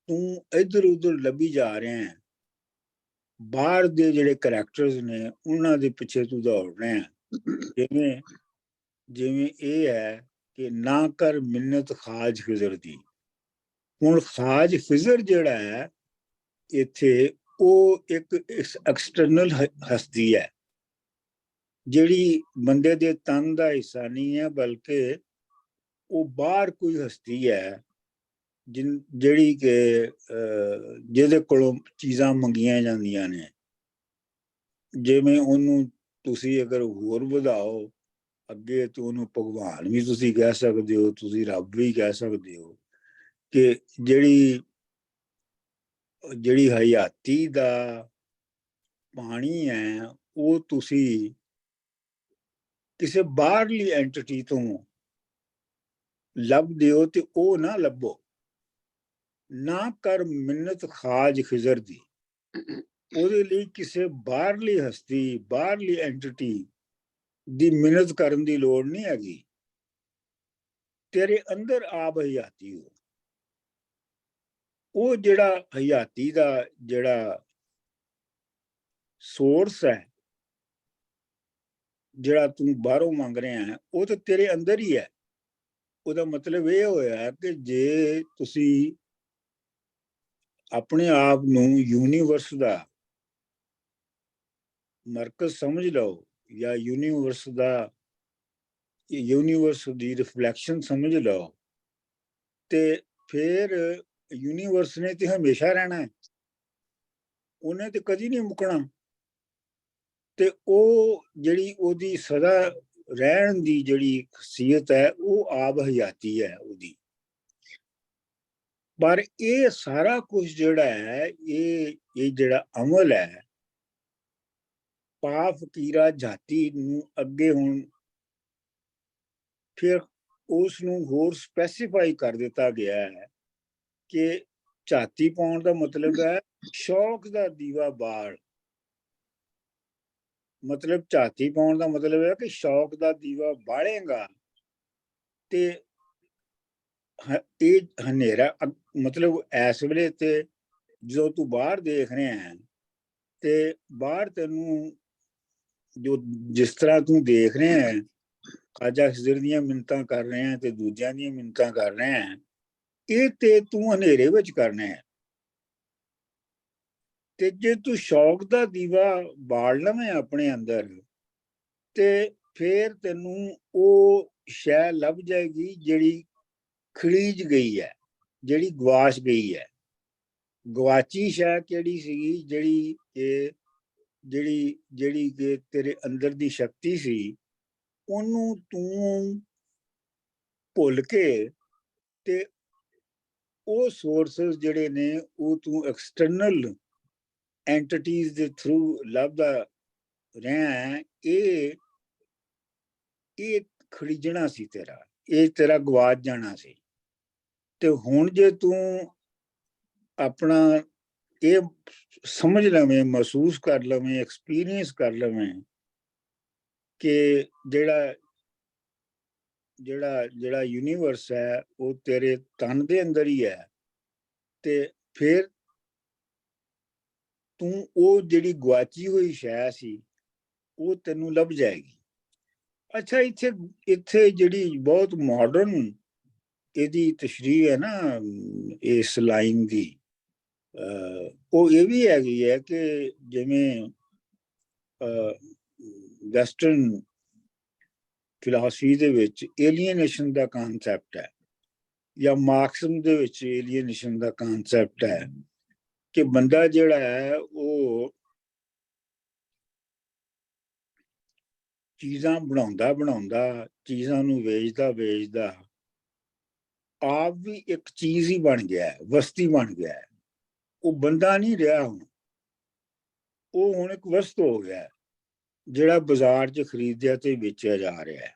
तू इधर उधर लभी जा रहे हैं बाहर दे जेड़े करैक्टर्स ने उन्हां दे पिछे तू दौड़ रहे हैं जिवें ये है कि ना कर मिन्नत खाज खिजर दी हुण खाज खिजर जेड़ा है इत्थे वो एक एक्सटर्नल हस्ती है जेड़ी बंदे दे तन दा हिस्सा नहीं है बल्कि वो बाहर कोई हस्ती है जेड़ी के जिहदे कोलों चीज़ां मंगियां जांदियां ने जिवें ओनू तुसी अगर होर वधाओ अगे तो ओनू भगवान भी तुसी कह सकदे हो तुसी रब भी कह सकदे हो कि जेड़ी हयाती दा पानी है वो तुसी किसी बाहरली एंटिटी तो लभदे हो ते ओ ना लभो ना कर मिन्नत खाज खिजर दी ਉਹਦੇ ਲਈ ਕਿਸੇ ਬਾਹਰਲੀ ਹਸਤੀ ਬਾਹਰਲੀ ਐਂਟੀਟੀ ਦੀ ਮਿਹਨਤ ਕਰਨ ਦੀ ਲੋੜ ਨਹੀਂ ਹੈਗੀ ਤੇਰੇ ਅੰਦਰ ਆਪ ਹਯਾਤੀ ਹੋ ਉਹ ਜਿਹੜਾ ਹਯਾਤੀ ਦਾ ਜਿਹੜਾ ਸੋਰਸ ਹੈ ਜਿਹੜਾ ਤੂੰ ਬਾਹਰੋਂ ਮੰਗ ਰਿਹਾ ਹੈ ਉਹ ਤਾਂ ਤੇਰੇ ਅੰਦਰ ਹੀ ਹੈ। ਉਹਦਾ ਮਤਲਬ ਇਹ ਹੋਇਆ ਕਿ ਜੇ ਤੁਸੀਂ ਆਪਣੇ ਆਪ ਨੂੰ ਯੂਨੀਵਰਸ ਦਾ ਮਰਕਜ਼ ਸਮਝ ਲਓ ਜਾਂ ਯੂਨੀਵਰਸ ਦੀ ਰਿਫਲੈਕਸ਼ਨ ਸਮਝ ਲਓ ਤੇ ਫਿਰ ਯੂਨੀਵਰਸ ਨੇ ਤੇ ਹਮੇਸ਼ਾ ਰਹਿਣਾ ਹੈ, ਉਹਨੇ ਤੇ ਕਦੀ ਨਹੀਂ ਮੁੱਕਣਾ। ਤੇ ਉਹ ਜਿਹੜੀ ਉਹਦੀ ਸਦਾ ਰਹਿਣ ਦੀ ਜਿਹੜੀ ਖਸੀਅਤ ਹੈ ਉਹ ਆਬ ਹਯਾਤੀ ਹੈ ਉਹਦੀ। ਪਰ ਇਹ ਸਾਰਾ ਕੁਝ ਜਿਹੜਾ ਹੈ ਇਹ ਜਿਹੜਾ ਅਮਲ ਹੈ ਪਾ ਫਕੀਰਾ ਜਾਤੀ ਨੂੰ ਅੱਗੇ ਹੁਣ ਫਿਰ ਉਸ ਨੂੰ ਹੋਰ ਸਪੈਸੀਫਾਈ ਕਰ ਦਿੱਤਾ ਗਿਆ ਹੈ ਕਿ ਝਾਤੀ ਪਾਉਣ ਦਾ ਮਤਲਬ ਹੈ ਸ਼ੌਕ ਦਾ ਦੀਵਾ ਬਾਲ। ਮਤਲਬ ਝਾਤੀ ਪਾਉਣ ਦਾ ਮਤਲਬ ਹੈ ਕਿ ਸ਼ੌਕ ਦਾ ਦੀਵਾ ਬਾਲੇਗਾ ਤੇ ਇਹ ਹਨੇਰਾ ਮਤਲਬ ਇਸ ਵੇਲੇ ਤੇ ਜਦੋਂ ਤੂੰ ਬਾਹਰ ਦੇਖ ਰਿਹਾ ਹੈ ਤੇ ਬਾਹਰ ਤੈਨੂੰ ਜੋ ਜਿਸ ਤਰ੍ਹਾਂ ਤੂੰ ਦੇਖ ਰਿਹਾ ਹੈ ਖਾਜਾ ਖਿਜ਼ਰ ਦੀਆਂ ਮਿੰਨਤਾਂ ਕਰ ਰਹੇ ਹੈ ਤੇ ਦੂਜਿਆਂ ਦੀਆਂ ਮਿੰਨਤਾਂ ਕਰ ਰਹੇ ਹੈ, ਇਹ ਤੇ ਤੂੰ ਹਨੇਰੇ ਵਿੱਚ ਕਰਨਾ ਹੈ। ਤੇ ਜੇ ਤੂੰ ਸ਼ੌਕ ਦਾ ਦੀਵਾ ਬਾਲ ਲਵੇਂ ਆਪਣੇ ਅੰਦਰ ਤੇ ਫਿਰ ਤੈਨੂੰ ਉਹ ਸ਼ੈ ਲੱਭ ਜਾਏਗੀ ਜਿਹੜੀ ਖਲੀਜ ਗਈ ਹੈ, ਜਿਹੜੀ ਗਵਾਚ ਗਈ ਹੈ। ਗਵਾਚੀ ਸ਼ੈ ਕਿਹੜੀ ਸੀਗੀ? ਜਿਹੜੀ ਕਿ ਤੇਰੇ ਅੰਦਰ ਦੀ ਸ਼ਕਤੀ ਸੀ ਉਹਨੂੰ ਤੂੰ ਭੁੱਲ ਕੇ ਤੇ ਉਹ ਸੋਰਸਸ ਜਿਹੜੇ ਨੇ ਉਹ ਤੂੰ ਐਕਸਟਰਨਲ ਐਂਟੀਟੀਜ਼ ਦੇ ਥਰੂ ਲੱਭਦਾ ਰਿਹਾ ਹੈ। ਇਹ ਖੜੀਜਣਾ ਸੀ ਤੇਰਾ, ਇਹ ਤੇਰਾ ਗਵਾਚ ਜਾਣਾ ਸੀ। ਤੇ ਹੁਣ ਜੇ ਤੂੰ ਆਪਣਾ ਇਹ ਸਮਝ ਲਵੇਂ, ਮਹਿਸੂਸ ਕਰ ਲਵੇਂ, ਐਕਸਪੀਰੀਅੰਸ ਕਰ ਲਵੇਂ ਕਿ ਜਿਹੜਾ ਯੂਨੀਵਰਸ ਹੈ ਉਹ ਤੇਰੇ ਤਨ ਦੇ ਅੰਦਰ ਹੀ ਹੈ, ਤੇ ਫਿਰ ਤੂੰ ਉਹ ਜਿਹੜੀ ਗਵਾਚੀ ਹੋਈ ਸ਼ੈ ਸੀ ਉਹ ਤੈਨੂੰ ਲੱਭ ਜਾਏਗੀ। ਅੱਛਾ, ਇੱਥੇ ਜਿਹੜੀ ਬਹੁਤ ਮਾਡਰਨ ਇਹਦੀ ਤਸ਼ਰੀਹ ਹੈ ਨਾ ਇਸ ਲਾਈਨ ਦੀ, ਉਹ ਇਹ ਵੀ ਹੈਗੀ ਹੈ ਕਿ ਜਿਵੇਂ ਵੈਸਟਰਨ ਫਿਲਾਸਫੀ ਦੇ ਵਿੱਚ ਏਲੀਏਨੇਸ਼ਨ ਦਾ ਕਨਸੈਪਟ ਹੈ ਜਾਂ ਮਾਰਕਸਮ ਦੇ ਵਿੱਚ ਏਲੀਏਨੇਸ਼ਨ ਦਾ ਕਨਸੈਪਟ ਹੈ ਕਿ ਬੰਦਾ ਜਿਹੜਾ ਹੈ ਉਹ ਚੀਜ਼ਾਂ ਬਣਾਉਂਦਾ ਚੀਜ਼ਾਂ ਨੂੰ ਵੇਚਦਾ ਆਪ ਵੀ ਇੱਕ ਚੀਜ਼ ਹੀ ਬਣ ਗਿਆ ਹੈ, ਵਸਤੀ ਬਣ ਗਿਆ ਹੈ। ਉਹ ਬੰਦਾ ਨਹੀਂ ਰਿਹਾ ਹੁਣ, ਉਹ ਹੁਣ ਇੱਕ ਵਸਤੂ ਹੋ ਗਿਆ ਜਿਹੜਾ ਬਾਜ਼ਾਰ 'ਚ ਖਰੀਦਿਆ ਤੇ ਵੇਚਿਆ ਜਾ ਰਿਹਾ ਹੈ।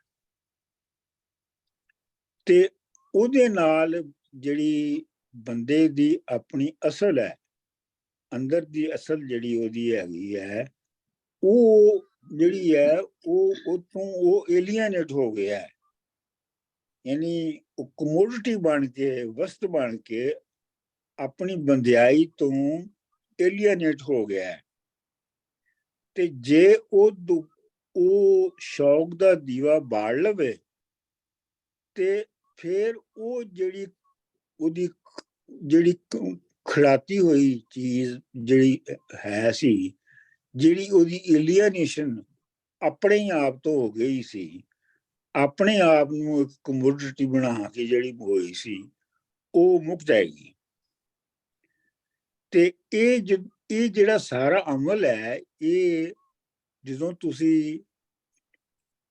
ਤੇ ਉਹਦੇ ਨਾਲ ਜਿਹੜੀ ਬੰਦੇ ਦੀ ਆਪਣੀ ਅਸਲ ਹੈ, ਅੰਦਰ ਦੀ ਅਸਲ ਜਿਹੜੀ ਉਹਦੀ ਹੈਗੀ ਹੈ, ਉਹ ਜਿਹੜੀ ਹੈ ਉਹ ਏਲੀਅਨੇਟ ਹੋ ਗਿਆ ਹੈ। ਯਾਨੀ ਉਹ ਕਮੋਡਿਟੀ ਬਣ ਕੇ, ਵਸਤ ਬਣ ਕੇ ਆਪਣੀ ਬੰਦਿਆਈ ਤੋਂ ਏਲੀਅਨੇਟ ਹੋ ਗਿਆ ਹੈ। ਤੇ ਜੇ ਉਹ ਸ਼ੌਕ ਦਾ ਦੀਵਾ ਬਾਲ ਲਵੇ ਤੇ ਫਿਰ ਉਹ ਜਿਹੜੀ ਖੜਾਤੀ ਹੋਈ ਚੀਜ਼ ਜਿਹੜੀ ਹੈ ਸੀ, ਜਿਹੜੀ ਉਹਦੀ ਏਲੀਅਨੇਸ਼ਨ ਆਪਣੇ ਹੀ ਆਪ ਤੋਂ ਹੋ ਗਈ ਸੀ, ਆਪਣੇ ਆਪ ਨੂੰ ਇੱਕ ਕਮੋਡਿਟੀ ਬਣਾ ਕੇ ਜਿਹੜੀ ਹੋਈ ਸੀ, ਉਹ ਮੁੱਕ ਜਾਏਗੀ। ਤੇ ਇਹ ਜਿਹੜਾ ਸਾਰਾ ਅਮਲ ਹੈ, ਇਹ ਜਦੋਂ ਤੁਸੀਂ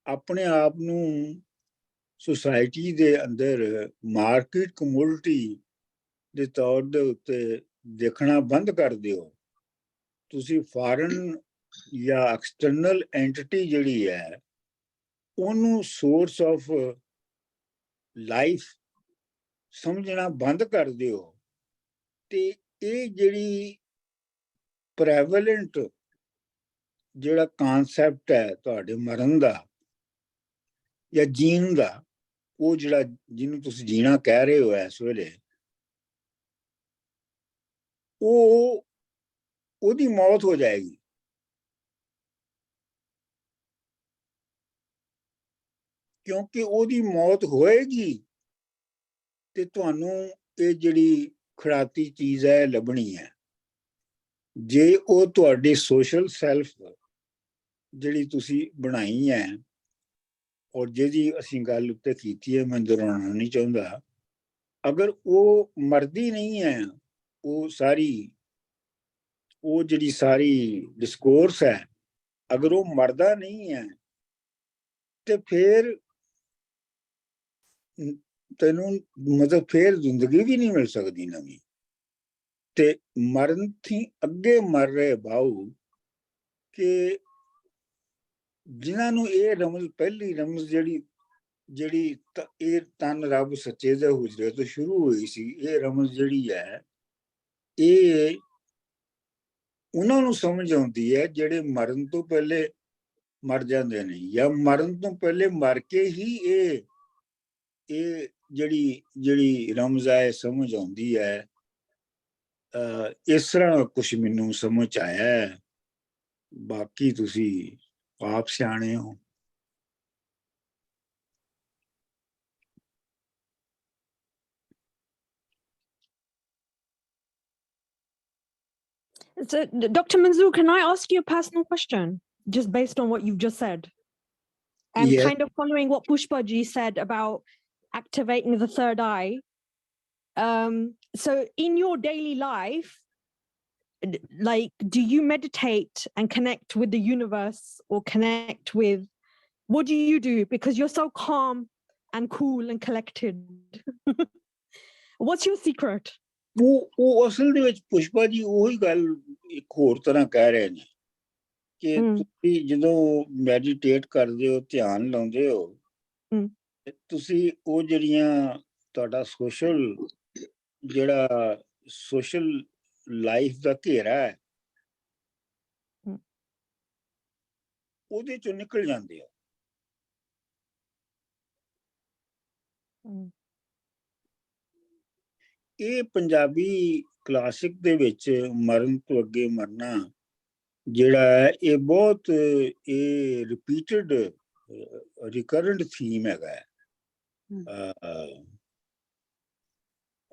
ਆਪਣੇ ਆਪ ਨੂੰ ਸੁਸਾਇਟੀ ਦੇ ਅੰਦਰ ਮਾਰਕੀਟ ਕਮੋਡਿਟੀ ਦੇ ਤੌਰ ਦੇ ਉੱਤੇ ਦੇਖਣਾ ਬੰਦ ਕਰ ਦਿਓ, ਤੁਸੀਂ ਫਾਰਨ ਜਾਂ ਐਕਸਟਰਨਲ ਐਂਟੀਟੀ ਜਿਹੜੀ ਹੈ ਉਹਨੂੰ ਸੋਰਸ ਆਫ ਲਾਈਫ ਸਮਝਣਾ ਬੰਦ ਕਰ ਦਿਓ, ਤੇ ਇਹ ਜਿਹੜੀ ਪ੍ਰੈਵਲੈਂਟ ਜਿਹੜਾ ਕਨਸੈਪਟ ਹੈ ਤੁਹਾਡੇ ਮਰਨ ਦਾ ਜਾਂ ਜੀਣ ਦਾ, ਉਹ ਜਿਹੜਾ ਜਿਹਨੂੰ ਤੁਸੀਂ ਜੀਣਾ ਕਹਿ ਰਹੇ ਹੋ ਇਸ ਵੇਲੇ, ਉਹਦੀ ਮੌਤ ਹੋ ਜਾਏਗੀ। ਕਿਉਂਕਿ ਉਹਦੀ ਮੌਤ ਹੋਏਗੀ ਤੇ ਤੁਹਾਨੂੰ ਇਹ ਜਿਹੜੀ ਖੜਾਤੀ ਚੀਜ਼ ਹੈ ਲੱਭਣੀ ਹੈ। ਜੇ ਉਹ ਤੁਹਾਡੇ ਸੋਸ਼ਲ ਸੈਲਫ ਜਿਹੜੀ ਤੁਸੀਂ ਬਣਾਈ ਹੈ ਔਰ ਜਿਹਦੀ ਅਸੀਂ ਗੱਲ ਉੱਤੇ ਕੀਤੀ ਹੈ, ਮੈਂ ਦੁਹਰਾਉਣਾ ਨਹੀਂ ਚਾਹੁੰਦਾ, ਅਗਰ ਉਹ ਮਰਦੀ ਨਹੀਂ ਹੈ, ਉਹ ਜਿਹੜੀ ਸਾਰੀ ਡਿਸਕੋਰਸ ਹੈ, ਅਗਰ ਉਹ ਮਰਦਾ ਨਹੀਂ ਹੈ ਤੇ ਫਿਰ ਤੈਨੂੰ ਮਤਲਬ ਫਿਰ ਜ਼ਿੰਦਗੀ ਵੀ ਨਹੀਂ ਮਿਲ ਸਕਦੀ ਨਵੀਂ। ਤੇ ਮਰਨ ਥੀ ਅੱਗੇ ਮਰ ਰਹੇ ਬਾਹੂ ਕਿ ਜਿਨ੍ਹਾਂ ਨੂੰ ਇਹ ਰਮਜ਼, ਪਹਿਲੀ ਰਮਜ਼ ਜਿਹੜੀ ਇਹ ਤਨ ਰੱਬ ਸੱਚੇ ਦੇ ਹੁਜਰੇ ਤੋਂ ਸ਼ੁਰੂ ਹੋਈ ਸੀ, ਇਹ ਰਮਜ਼ ਜਿਹੜੀ ਹੈ ਇਹ ਉਹਨਾਂ ਨੂੰ ਸਮਝ ਆਉਂਦੀ ਹੈ ਜਿਹੜੇ ਮਰਨ ਤੋਂ ਪਹਿਲੇ ਮਰ ਜਾਂਦੇ ਨੇ, ਜਾਂ ਮਰਨ ਤੋਂ ਪਹਿਲੇ ਮਰ ਕੇ ਹੀ ਇਹ ਜਿਹੜੀ ਰਮਜ਼ ਹੈ ਸਮਝ ਆਉਂਦੀ ਹੈ। ਇਸ ਤਰ੍ਹਾਂ ਕੁਛ ਮੈਨੂੰ ਸਮਝ ਆਇਆ ਹੈ, ਬਾਕੀ ਤੁਸੀਂ ਆਪ ਸਿਆਣੇ ਹੋ। So, Dr. Manzoor, can I ask you a personal question, just based on what you've just said? And Yes. kind of following what Pushpaji said about activating the third eye. So in your daily life, like, do you meditate and connect with the universe, or connect with, what do you do? Because you're so calm and cool and collected. What's your secret? ਉਹ ਅਸਲ ਦੇ ਵਿੱਚ ਪੁਸ਼ਪਾ ਜੀ ਉਹੀ ਗੱਲ ਇੱਕ ਹੋਰ ਤਰ੍ਹਾਂ ਕਹਿ ਰਹੇ ਨੇ ਕਿ ਤੁਸੀਂ ਜਦੋਂ ਮੈਡੀਟੇਟ ਕਰਦੇ ਹੋ, ਧਿਆਨ ਲਾਉਂਦੇ ਹੋ, ਤੁਸੀਂ ਉਹ ਜਿਹੜੀਆਂ ਤੁਹਾਡਾ ਸੋਸ਼ਲ ਲਾਈਫ ਦਾ ਘੇਰਾ ਹੈ ਉਹਦੇ ਚੋਂ ਨਿਕਲ ਜਾਂਦੇ ਹੋ। ਇਹ ਪੰਜਾਬੀ ਕਲਾਸਿਕ ਦੇ ਵਿੱਚ ਮਰਨ ਤੋਂ ਅੱਗੇ ਮਰਨਾ ਜਿਹੜਾ ਹੈ ਇਹ ਬਹੁਤ ਰਿਪੀਟਡ ਰਿਕਰੈਂਟ ਥੀਮ ਹੈਗਾ।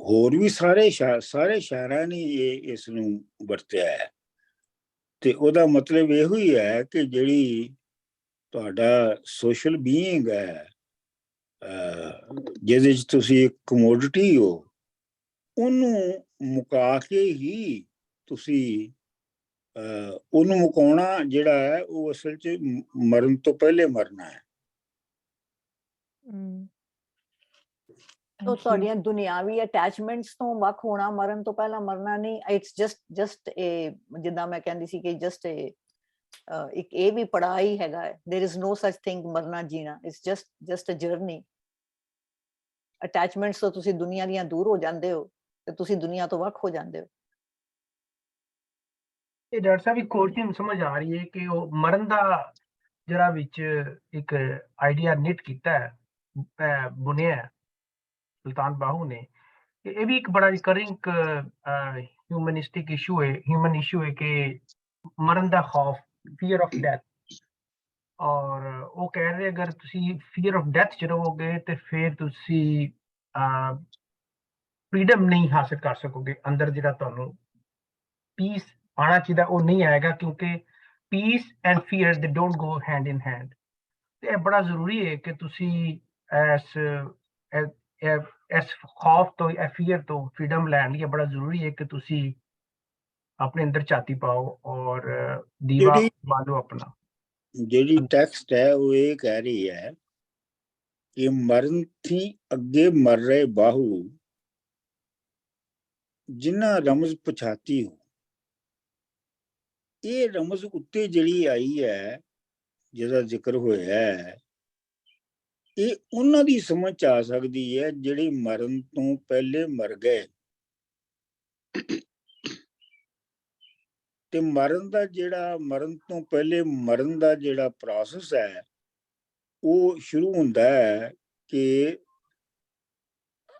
ਹੋਰ ਵੀ ਸਾਰੇ ਸ਼ਾਇਰਾਂ ਨੇ ਇਸ ਨੂੰ ਵਰਤਿਆ ਹੈ ਤੇ ਉਹਦਾ ਮਤਲਬ ਇਹੋ ਹੀ ਹੈ ਕਿ ਜਿਹੜੀ ਤੁਹਾਡਾ ਸੋਸ਼ਲ ਬੀਇੰਗ ਹੈ, ਜਿਹਦੇ 'ਚ ਤੁਸੀਂ ਇੱਕ ਕਮੋਡਿਟੀ ਹੋ, ਉਹਨੂੰ ਮੁਕਾ ਕੇ ਹੀ ਤੁਸੀਂ ਉਹਨੂੰ ਮੁਕਾਉਣਾ ਜਿਹੜਾ ਹੈ ਉਹ ਅਸਲ 'ਚ ਮਰਨ ਤੋਂ ਪਹਿਲੇ ਮਰਨਾ ਹੈ। ਤੋ ਤੁਹਾਡੀਆਂ ਦੁਨਿਆਵੀ ਅਟੈਚਮੈਂਟਸ ਤੋਂ ਵੱਖ ਹੋਣਾ ਮਰਨ ਤੋਂ ਪਹਿਲਾਂ ਮਰਨਾ ਨਹੀਂ। ਇਟਸ ਜਸਟ ਜਿੱਦਾਂ ਮੈਂ ਕਹਿੰਦੀ ਸੀ ਕਿ ਜਸਟ ਇੱਕ ਇਹ ਵੀ ਪੜਾਅ ਹੀ ਹੈਗਾ ਹੈ। There is no such thing ਮਰਨਾ ਜੀਣਾ, it's just a journey. Attachments ਤੋਂ ਤੁਸੀਂ ਦੁਨੀਆ ਦੀਆਂ ਦੂਰ ਹੋ ਜਾਂਦੇ ਹੋ ਤੇ ਤੁਸੀਂ ਦੁਨੀਆ ਤੋਂ ਵੱਖ ਹੋ ਜਾਂਦੇ ਹੋ। ਇਹ ਡਾਕਟਰ ਸਾਹਿਬ ਇੱਕ ਹੋਰ ਚੀਜ਼ ਸਮਝ ਆ ਰਹੀ ਹੈ ਕਿ ਉਹ ਮਰਨ ਦਾ ਜਿਹੜਾ ਵਿੱਚ ਇੱਕ ਆਈਡੀਆ ਨਿਟ ਕੀਤਾ ਹੈ, ਬੁਣਿਆ ਸੁਲਤਾਨ ਬਾਹੂ ਨੇ, ਇਹ ਵੀ ਇੱਕ ਬੜਾ ਰਿਕਰਿੰਗ ਹਿਊਮਨਿਸਟਿਕ ਇਸ਼ੂ ਹੈ, ਹਿਊਮਨ ਇਸ਼ੂ ਹੈ ਕਿ ਮਰਨ ਦਾ ਖੌਫ, ਫੀਅਰ ਆਫ ਡੈਥ। ਔਰ ਉਹ ਕਹਿ ਰਹੇ ਅਗਰ ਤੁਸੀਂ ਫੀਅਰ ਆਫ ਡੈਥ 'ਚ ਰਹੋਗੇ ਤੇ ਫਿਰ ਤੁਸੀਂ ਫਰੀडम ਨਹੀਂ ਹਾਸਲ ਕਰ ਸਕੋਗੇ। ਅੰਦਰ ਜਿਹੜਾ ਤੁਹਾਨੂੰ ਪੀਸ ਆਉਣਾ ਚਾਹੀਦਾ ਉਹ ਨਹੀਂ ਆਏਗਾ, ਕਿਉਂਕਿ ਪੀਸ ਐਂਡ ਫੀਅਰ ਦੇ don't go hand in hand. ਤੇ ਇਹ ਬੜਾ ਜ਼ਰੂਰੀ ਹੈ ਕਿ ਤੁਸੀਂ ਇਸ ਖੌਫ ਤੋਂ, ਇਹ ਫੀਅਰ ਤੋਂ ਫਰੀडम ਲੈਣ ਲਈ ਬੜਾ ਜ਼ਰੂਰੀ ਹੈ ਕਿ ਤੁਸੀਂ ਆਪਣੇ ਅੰਦਰ ਝਾਤੀ ਪਾਓ ਔਰ ਦੀਵਾ ਬਾਲੋ ਆਪਣਾ। ਜਿਹੜੀ ਟੈਕਸਟ ਹੈ ਉਹ ਇਹ ਕਹਿ ਰਹੀ ਹੈ ਕਿ ਮਰਨ ਥੀ ਅੱਗੇ ਮਰ ਰਹੇ ਬਾਹੂ ਜਿਨ੍ਹਾਂ ਰਮਜ਼ ਪਛਾਤੀ ਹੋ। ਇਹ ਰਮਜ਼ ਉੱਤੇ ਜਿਹੜੀ ਆਈ ਹੈ, ਜਿਹਦਾ ਜ਼ਿਕਰ ਹੋਇਆ ਹੈ, ਇਹ ਉਹਨਾਂ ਦੀ ਸਮਝ ਆ ਸਕਦੀ ਹੈ ਜਿਹੜੇ ਮਰਨ ਤੋਂ ਪਹਿਲੇ ਮਰ ਗਏ। ਤੇ ਮਰਨ ਤੋਂ ਪਹਿਲੇ ਮਰਨ ਦਾ ਜਿਹੜਾ ਪ੍ਰੋਸੈਸ ਹੈ ਉਹ ਸ਼ੁਰੂ ਹੁੰਦਾ ਹੈ ਕਿ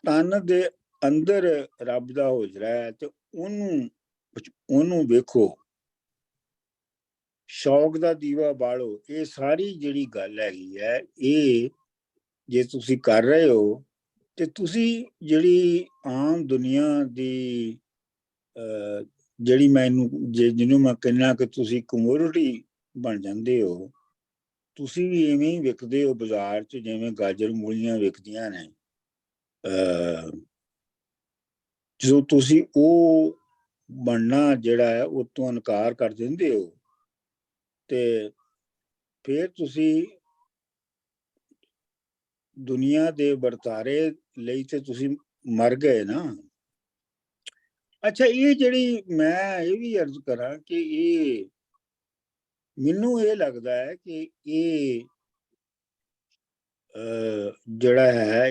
ਤਨ ਦੇ ਅੰਦਰ ਰੱਬ ਦਾ ਹੁਜਰਾ ਹੈ ਤੇ ਉਹਨੂੰ ਵੇਖੋ, ਸ਼ੌਕ ਦਾ ਦੀਵਾ ਬਾਲੋ। ਇਹ ਸਾਰੀ ਜਿਹੜੀ ਗੱਲ ਹੈਗੀ ਹੈ ਇਹ ਜੇ ਤੁਸੀਂ ਕਰ ਰਹੇ ਹੋ ਤੇ ਤੁਸੀਂ ਜਿਹੜੀ ਆਮ ਦੁਨੀਆ ਦੀ ਜਿਹੜੀ ਜਿਹਨੂੰ ਮੈਂ ਕਹਿੰਦਾ ਕਿ ਤੁਸੀਂ ਕਮੋਡਿਟੀ ਬਣ ਜਾਂਦੇ ਹੋ, ਤੁਸੀਂ ਵੀ ਐਵੇਂ ਹੀ ਵਿਕਦੇ ਹੋ ਬਾਜ਼ਾਰ 'ਚ ਜਿਵੇਂ ਗਾਜਰ ਮੂਲੀਆਂ ਵਿਕਦੀਆਂ ਨੇ। ਜਦੋਂ ਤੁਸੀਂ ਉਹ ਬਣਨਾ ਜਿਹੜਾ ਹੈ ਉਹ ਤੋਂ ਇਨਕਾਰ ਕਰ ਦਿੰਦੇ ਹੋ ਤੇ ਫਿਰ ਤੁਸੀਂ ਦੁਨੀਆ ਦੇ ਵਰਤਾਰੇ ਲਈ ਤੇ ਤੁਸੀਂ ਮਰ ਗਏ ਨਾ। ਅੱਛਾ, ਇਹ ਜਿਹੜੀ ਮੈਂ ਇਹ ਵੀ ਅਰਜ਼ ਕਰਾਂ ਕਿ ਇਹ ਮੈਨੂੰ ਇਹ ਲੱਗਦਾ ਹੈ ਕਿ ਇਹ ਜਿਹੜਾ ਹੈ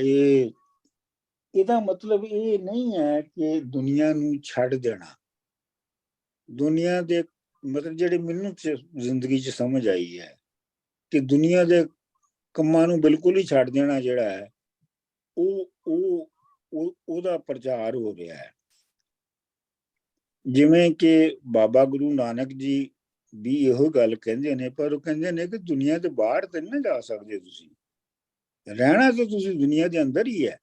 ਇਹਦਾ ਮਤਲਬ ਇਹ ਨਹੀਂ ਹੈ ਕਿ ਦੁਨੀਆ ਨੂੰ ਛੱਡ ਦੇਣਾ। ਦੁਨੀਆ ਦੇ ਮਤਲਬ ਜਿਹੜੇ ਮੈਨੂੰ ਜ਼ਿੰਦਗੀ 'ਚ ਸਮਝ ਆਈ ਹੈ ਕਿ ਦੁਨੀਆ ਦੇ ਕੰਮਾਂ ਨੂੰ ਬਿਲਕੁਲ ਹੀ ਛੱਡ ਦੇਣਾ ਜਿਹੜਾ ਹੈ ਉਹਦਾ ਪ੍ਰਚਾਰ ਹੋ ਰਿਹਾ ਹੈ। ਜਿਵੇਂ ਕਿ ਬਾਬਾ ਗੁਰੂ ਨਾਨਕ ਜੀ ਵੀ ਇਹੋ ਗੱਲ ਕਹਿੰਦੇ ਨੇ, ਪਰ ਉਹ ਕਹਿੰਦੇ ਨੇ ਕਿ ਦੁਨੀਆ ਦੇ ਬਾਹਰ ਤੇ ਨਹੀਂ ਜਾ ਸਕਦੇ, ਤੁਸੀਂ ਰਹਿਣਾ ਤਾਂ ਤੁਸੀਂ ਦੁਨੀਆ ਦੇ ਅੰਦਰ ਹੀ ਹੈ।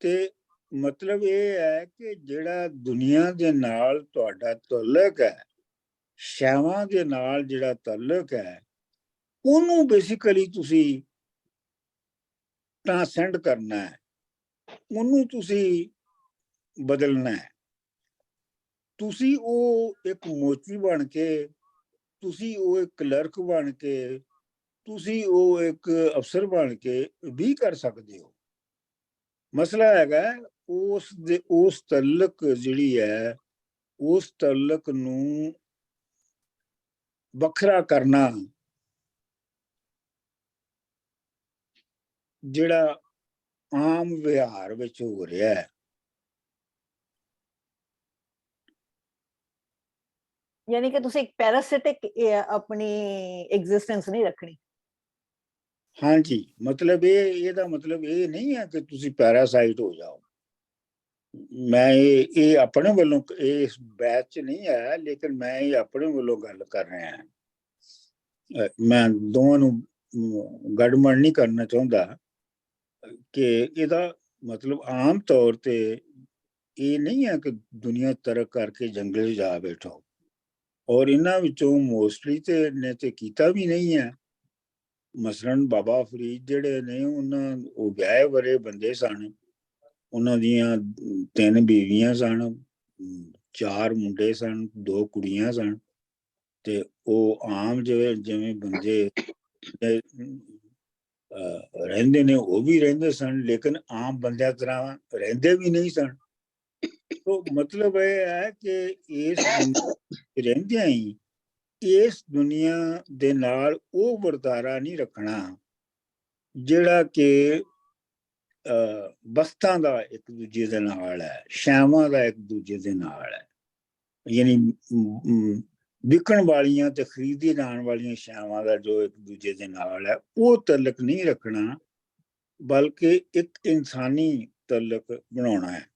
ਤੇ ਮਤਲਬ ਇਹ ਹੈ ਕਿ ਜਿਹੜਾ ਦੁਨੀਆ ਦੇ ਨਾਲ ਤੁਹਾਡਾ ਤਾਲੁਕ ਹੈ, ਸ਼ੈਵਾਂ ਦੇ ਨਾਲ ਜਿਹੜਾ ਤਾਲੁਕ ਹੈ, ਉਹਨੂੰ ਬੇਸਿਕਲੀ ਤੁਸੀਂ ਟ੍ਰਾਂਸੈਂਡ ਕਰਨਾ ਹੈ, ਉਹਨੂੰ ਤੁਸੀਂ ਬਦਲਣਾ ਹੈ। ਤੁਸੀਂ ਉਹ ਇੱਕ ਮੋਚੀ ਬਣ ਕੇ, ਤੁਸੀਂ ਉਹ ਇੱਕ ਕਲਰਕ ਬਣ ਕੇ, ਤੁਸੀਂ ਉਹ ਇੱਕ ਅਫਸਰ ਬਣ ਕੇ ਵੀ ਕਰ ਸਕਦੇ ਹੋ। ਮਸਲਾ ਹੈਗਾ ਉਸ ਤਾਲੁਕ ਜਿਹੜੀ ਹੈ, ਉਸ ਤਾਲੁਕ ਨੂੰ ਵੱਖਰਾ ਕਰਨਾ, ਜਿਹੜਾ ਆਮ ਵਿਹਾਰ ਵਿੱਚ ਹੋ ਰਿਹਾ ਹੈ। ਯਾਨੀ ਕਿ ਤੁਸੀਂ ਇੱਕ ਪੈਰਾਸਿਟਿਕ ਆਪਣੀ ਐਗਜ਼ਿਸਟੈਂਸ ਨਹੀਂ ਰੱਖਣੀ। ਹਾਂਜੀ, ਮਤਲਬ ਇਹਦਾ ਮਤਲਬ ਇਹ ਨਹੀਂ ਹੈ ਕਿ ਤੁਸੀਂ ਪੈਰਾਸਾਈਟ ਹੋ ਜਾਓ। ਮੈਂ ਇਹ ਆਪਣੇ ਵੱਲੋਂ ਇਸ ਬੈਚ 'ਚ ਨਹੀਂ ਆਇਆ, ਲੇਕਿਨ ਮੈਂ ਇਹ ਆਪਣੇ ਵੱਲੋਂ ਗੱਲ ਕਰ ਰਿਹਾ ਹਾਂ। ਮੈਂ ਦੋਵਾਂ ਨੂੰ ਗੜਬੜ ਨਹੀਂ ਕਰਨਾ ਚਾਹੁੰਦਾ ਕਿ ਇਹਦਾ ਮਤਲਬ ਆਮ ਤੌਰ ਤੇ ਇਹ ਨਹੀਂ ਹੈ ਕਿ ਦੁਨੀਆ ਤਰਕ ਕਰਕੇ ਜੰਗਲ 'ਚ ਜਾ ਬੈਠੋ, ਔਰ ਇਹਨਾਂ ਵਿੱਚੋਂ ਮੋਸਟਲੀ ਤੇ ਨੇ ਤੇ ਕੀਤਾ ਵੀ ਨਹੀਂ ਹੈ। ਮਸਲਨ ਬਾਬਾ ਫਰੀਦ ਜਿਹੜੇ ਨੇ, ਉਹ ਵਿਆਹੇ ਵਰੇ ਬੰਦੇ ਸਨ, ਉਹਨਾਂ ਦੀਆਂ 3 ਬੀਵੀਆਂ ਸਨ, 4 ਮੁੰਡੇ ਸਨ, 2 ਕੁੜੀਆਂ ਸਨ, ਤੇ ਉਹ ਆਮ ਜਿਵੇਂ ਬੰਦੇ ਰਹਿੰਦੇ ਨੇ ਉਹ ਵੀ ਰਹਿੰਦੇ ਸਨ, ਲੇਕਿਨ ਆਮ ਬੰਦਿਆਂ ਤਰ੍ਹਾਂ ਰਹਿੰਦੇ ਵੀ ਨਹੀਂ ਸਨ। ਤੋ ਮਤਲਬ ਇਹ ਹੈ ਕਿ ਇਸ ਰਹਿੰਦਿਆਂ ਹੀ ਇਸ ਦੁਨੀਆ ਦੇ ਨਾਲ ਉਹ ਵਰਤਾਰਾ ਨਹੀਂ ਰੱਖਣਾ ਜਿਹੜਾ ਕਿ ਬਸਤਾਂ ਦਾ ਇੱਕ ਦੂਜੇ ਦੇ ਨਾਲ ਹੈ, ਸ਼ੈਵਾਂ ਦਾ ਇੱਕ ਦੂਜੇ ਦੇ ਨਾਲ ਹੈ। ਯਾਨੀ ਵਿਕਣ ਵਾਲੀਆਂ ਤੇ ਖਰੀਦੀ ਜਾਣ ਵਾਲੀਆਂ ਸ਼ੈਵਾਂ ਦਾ ਜੋ ਇੱਕ ਦੂਜੇ ਦੇ ਨਾਲ ਹੈ, ਉਹ ਤਾਲੁਕ ਨਹੀਂ ਰੱਖਣਾ, ਬਲਕਿ ਇੱਕ ਇਨਸਾਨੀ ਤਾਲੁਕ ਬਣਾਉਣਾ ਹੈ।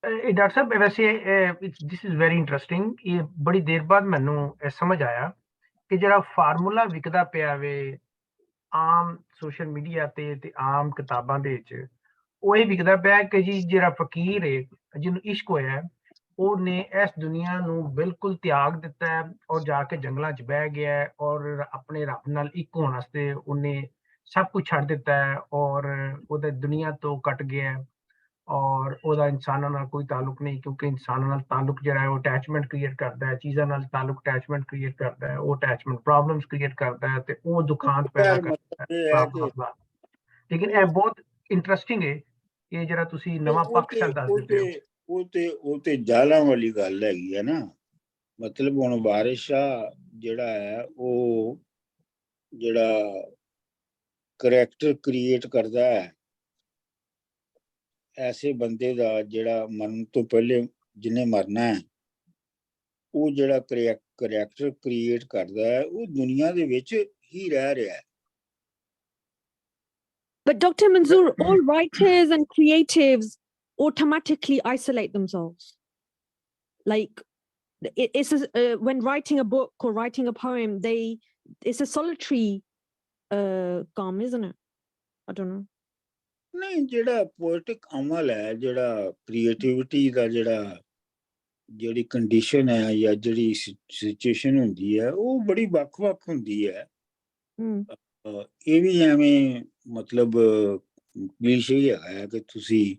ਡਾਕਟਰ ਸਾਹਿਬ, ਵੈਸੇ ਦਿਸ ਇਜ਼ ਵੈਰੀ ਇੰਟਰਸਟਿੰਗ। ਇਹ ਬੜੀ ਦੇਰ ਬਾਅਦ ਮੈਨੂੰ ਸਮਝ ਆਇਆ ਕਿ ਜਿਹੜਾ ਫਾਰਮੂਲਾ ਵਿਕਦਾ ਪਿਆ ਵੇ ਆਮ ਸੋਸ਼ਲ ਮੀਡੀਆ ਤੇ ਆਮ ਕਿਤਾਬਾਂ ਦੇ ਵਿੱਚ, ਉਹ ਇਹ ਵਿਕਦਾ ਪਿਆ ਕਿ ਜੀ ਜਿਹੜਾ ਫਕੀਰ ਹੈ, ਜਿਹਨੂੰ ਇਸ਼ਕ ਹੋਇਆ, ਉਹਨੇ ਇਸ ਦੁਨੀਆ ਨੂੰ ਬਿਲਕੁਲ ਤਿਆਗ ਦਿੱਤਾ ਹੈ ਔਰ ਜਾ ਕੇ ਜੰਗਲਾਂ 'ਚ ਬਹਿ ਗਿਆ ਹੈ, ਔਰ ਆਪਣੇ ਰੱਬ ਨਾਲ ਇੱਕ ਹੋਣ ਵਾਸਤੇ ਉਹਨੇ ਸਭ ਕੁਝ ਛੱਡ ਦਿੱਤਾ ਹੈ, ਔਰ ਉਹਦੇ ਦੁਨੀਆ ਤੋਂ ਕੱਟ ਗਿਆ ਹੈ, ਔਰ ਉਹਦਾ ਇਨਸਾਨਾਂ ਨਾਲ ਕੋਈ ਤਾਲੁਕ ਨਹੀਂ, ਕਿਉਂਕਿ ਇਨਸਾਨਾਂ ਨਾਲ ਤਾਲੁਕ ਜਿਹੜਾ ਹੈ ਉਹ ਅਟੈਚਮੈਂਟ ਕ੍ਰੀਏਟ ਕਰਦਾ ਹੈ, ਚੀਜ਼ਾਂ ਨਾਲ ਤਾਲੁਕ ਅਟੈਚਮੈਂਟ ਕ੍ਰੀਏਟ ਕਰਦਾ ਹੈ, ਉਹ ਅਟੈਚਮੈਂਟ ਪ੍ਰੋਬਲਮਸ ਕ੍ਰੀਏਟ ਕਰਦਾ ਹੈ ਤੇ ਉਹ ਦੁਖਾਂਤ ਪੈਦਾ ਕਰਦਾ ਹੈ। ਲੇਕਿਨ ਇਹ ਬਹੁਤ ਇੰਟਰਸਟਿੰਗ ਹੈ, ਇਹ ਜਿਹੜਾ ਤੁਸੀਂ ਨਵਾਂ ਪੱਖ ਸਰ ਦੱਸਦੇ ਪਏ ਹੋ। ਉਹ ਤੇ ਜਾਲਾਂ ਵਾਲੀ ਗੱਲ ਹੈਗੀ ਹੈ ਨਾ। ਮਤਲਬ ਹੁਣ ਵਾਰਿਸ ਸ਼ਾਹ ਜਿਹੜਾ ਹੈ, ਉਹ ਜਿਹੜਾ ਕਰੈਕਟਰ ਕ੍ਰੀਏਟ ਕਰਦਾ ਹੈ ਐਸੇ ਬੰਦੇ ਦਾ ਜਿਹੜਾ ਮਰਨ ਤੋਂ ਪਹਿਲੇ ਜਿਹਨੇ ਮਰਨਾ ਹੈ, ਉਹ ਜਿਹੜਾ ਕਰੈਕਟਰ ਕ੍ਰੀਏਟ ਕਰਦਾ ਹੈ, ਉਹ ਦੁਨੀਆ ਦੇ ਵਿੱਚ ਹੀ ਰਹਿ ਰਿਹਾ ਹੈ। But Dr. Manzoor, all writers and creatives automatically isolate themselves. Like, when writing a book or writing a poem, it's a solitary come, isn't it? I don't know. ਨਹੀਂ, ਜਿਹੜਾ ਪੋਇਟਿਕ ਅਮਲ ਹੈ, ਜਿਹੜਾ ਕ੍ਰੀਏਟਿਵਿਟੀ ਦਾ ਜਿਹੜੀ ਕੰਡੀਸ਼ਨ ਹੈ ਜਾਂ ਜਿਹੜੀ ਸਿਚੁਏਸ਼ਨ ਹੁੰਦੀ ਹੈ, ਉਹ ਬੜੀ ਵੱਖ-ਵੱਖ ਹੁੰਦੀ ਹੈ। ਇਹ ਵੀ ਐਵੇਂ ਮਤਲਬ ਕਲੀਸ਼ੇ ਹੀ ਹੈਗਾ ਕਿ ਤੁਸੀਂ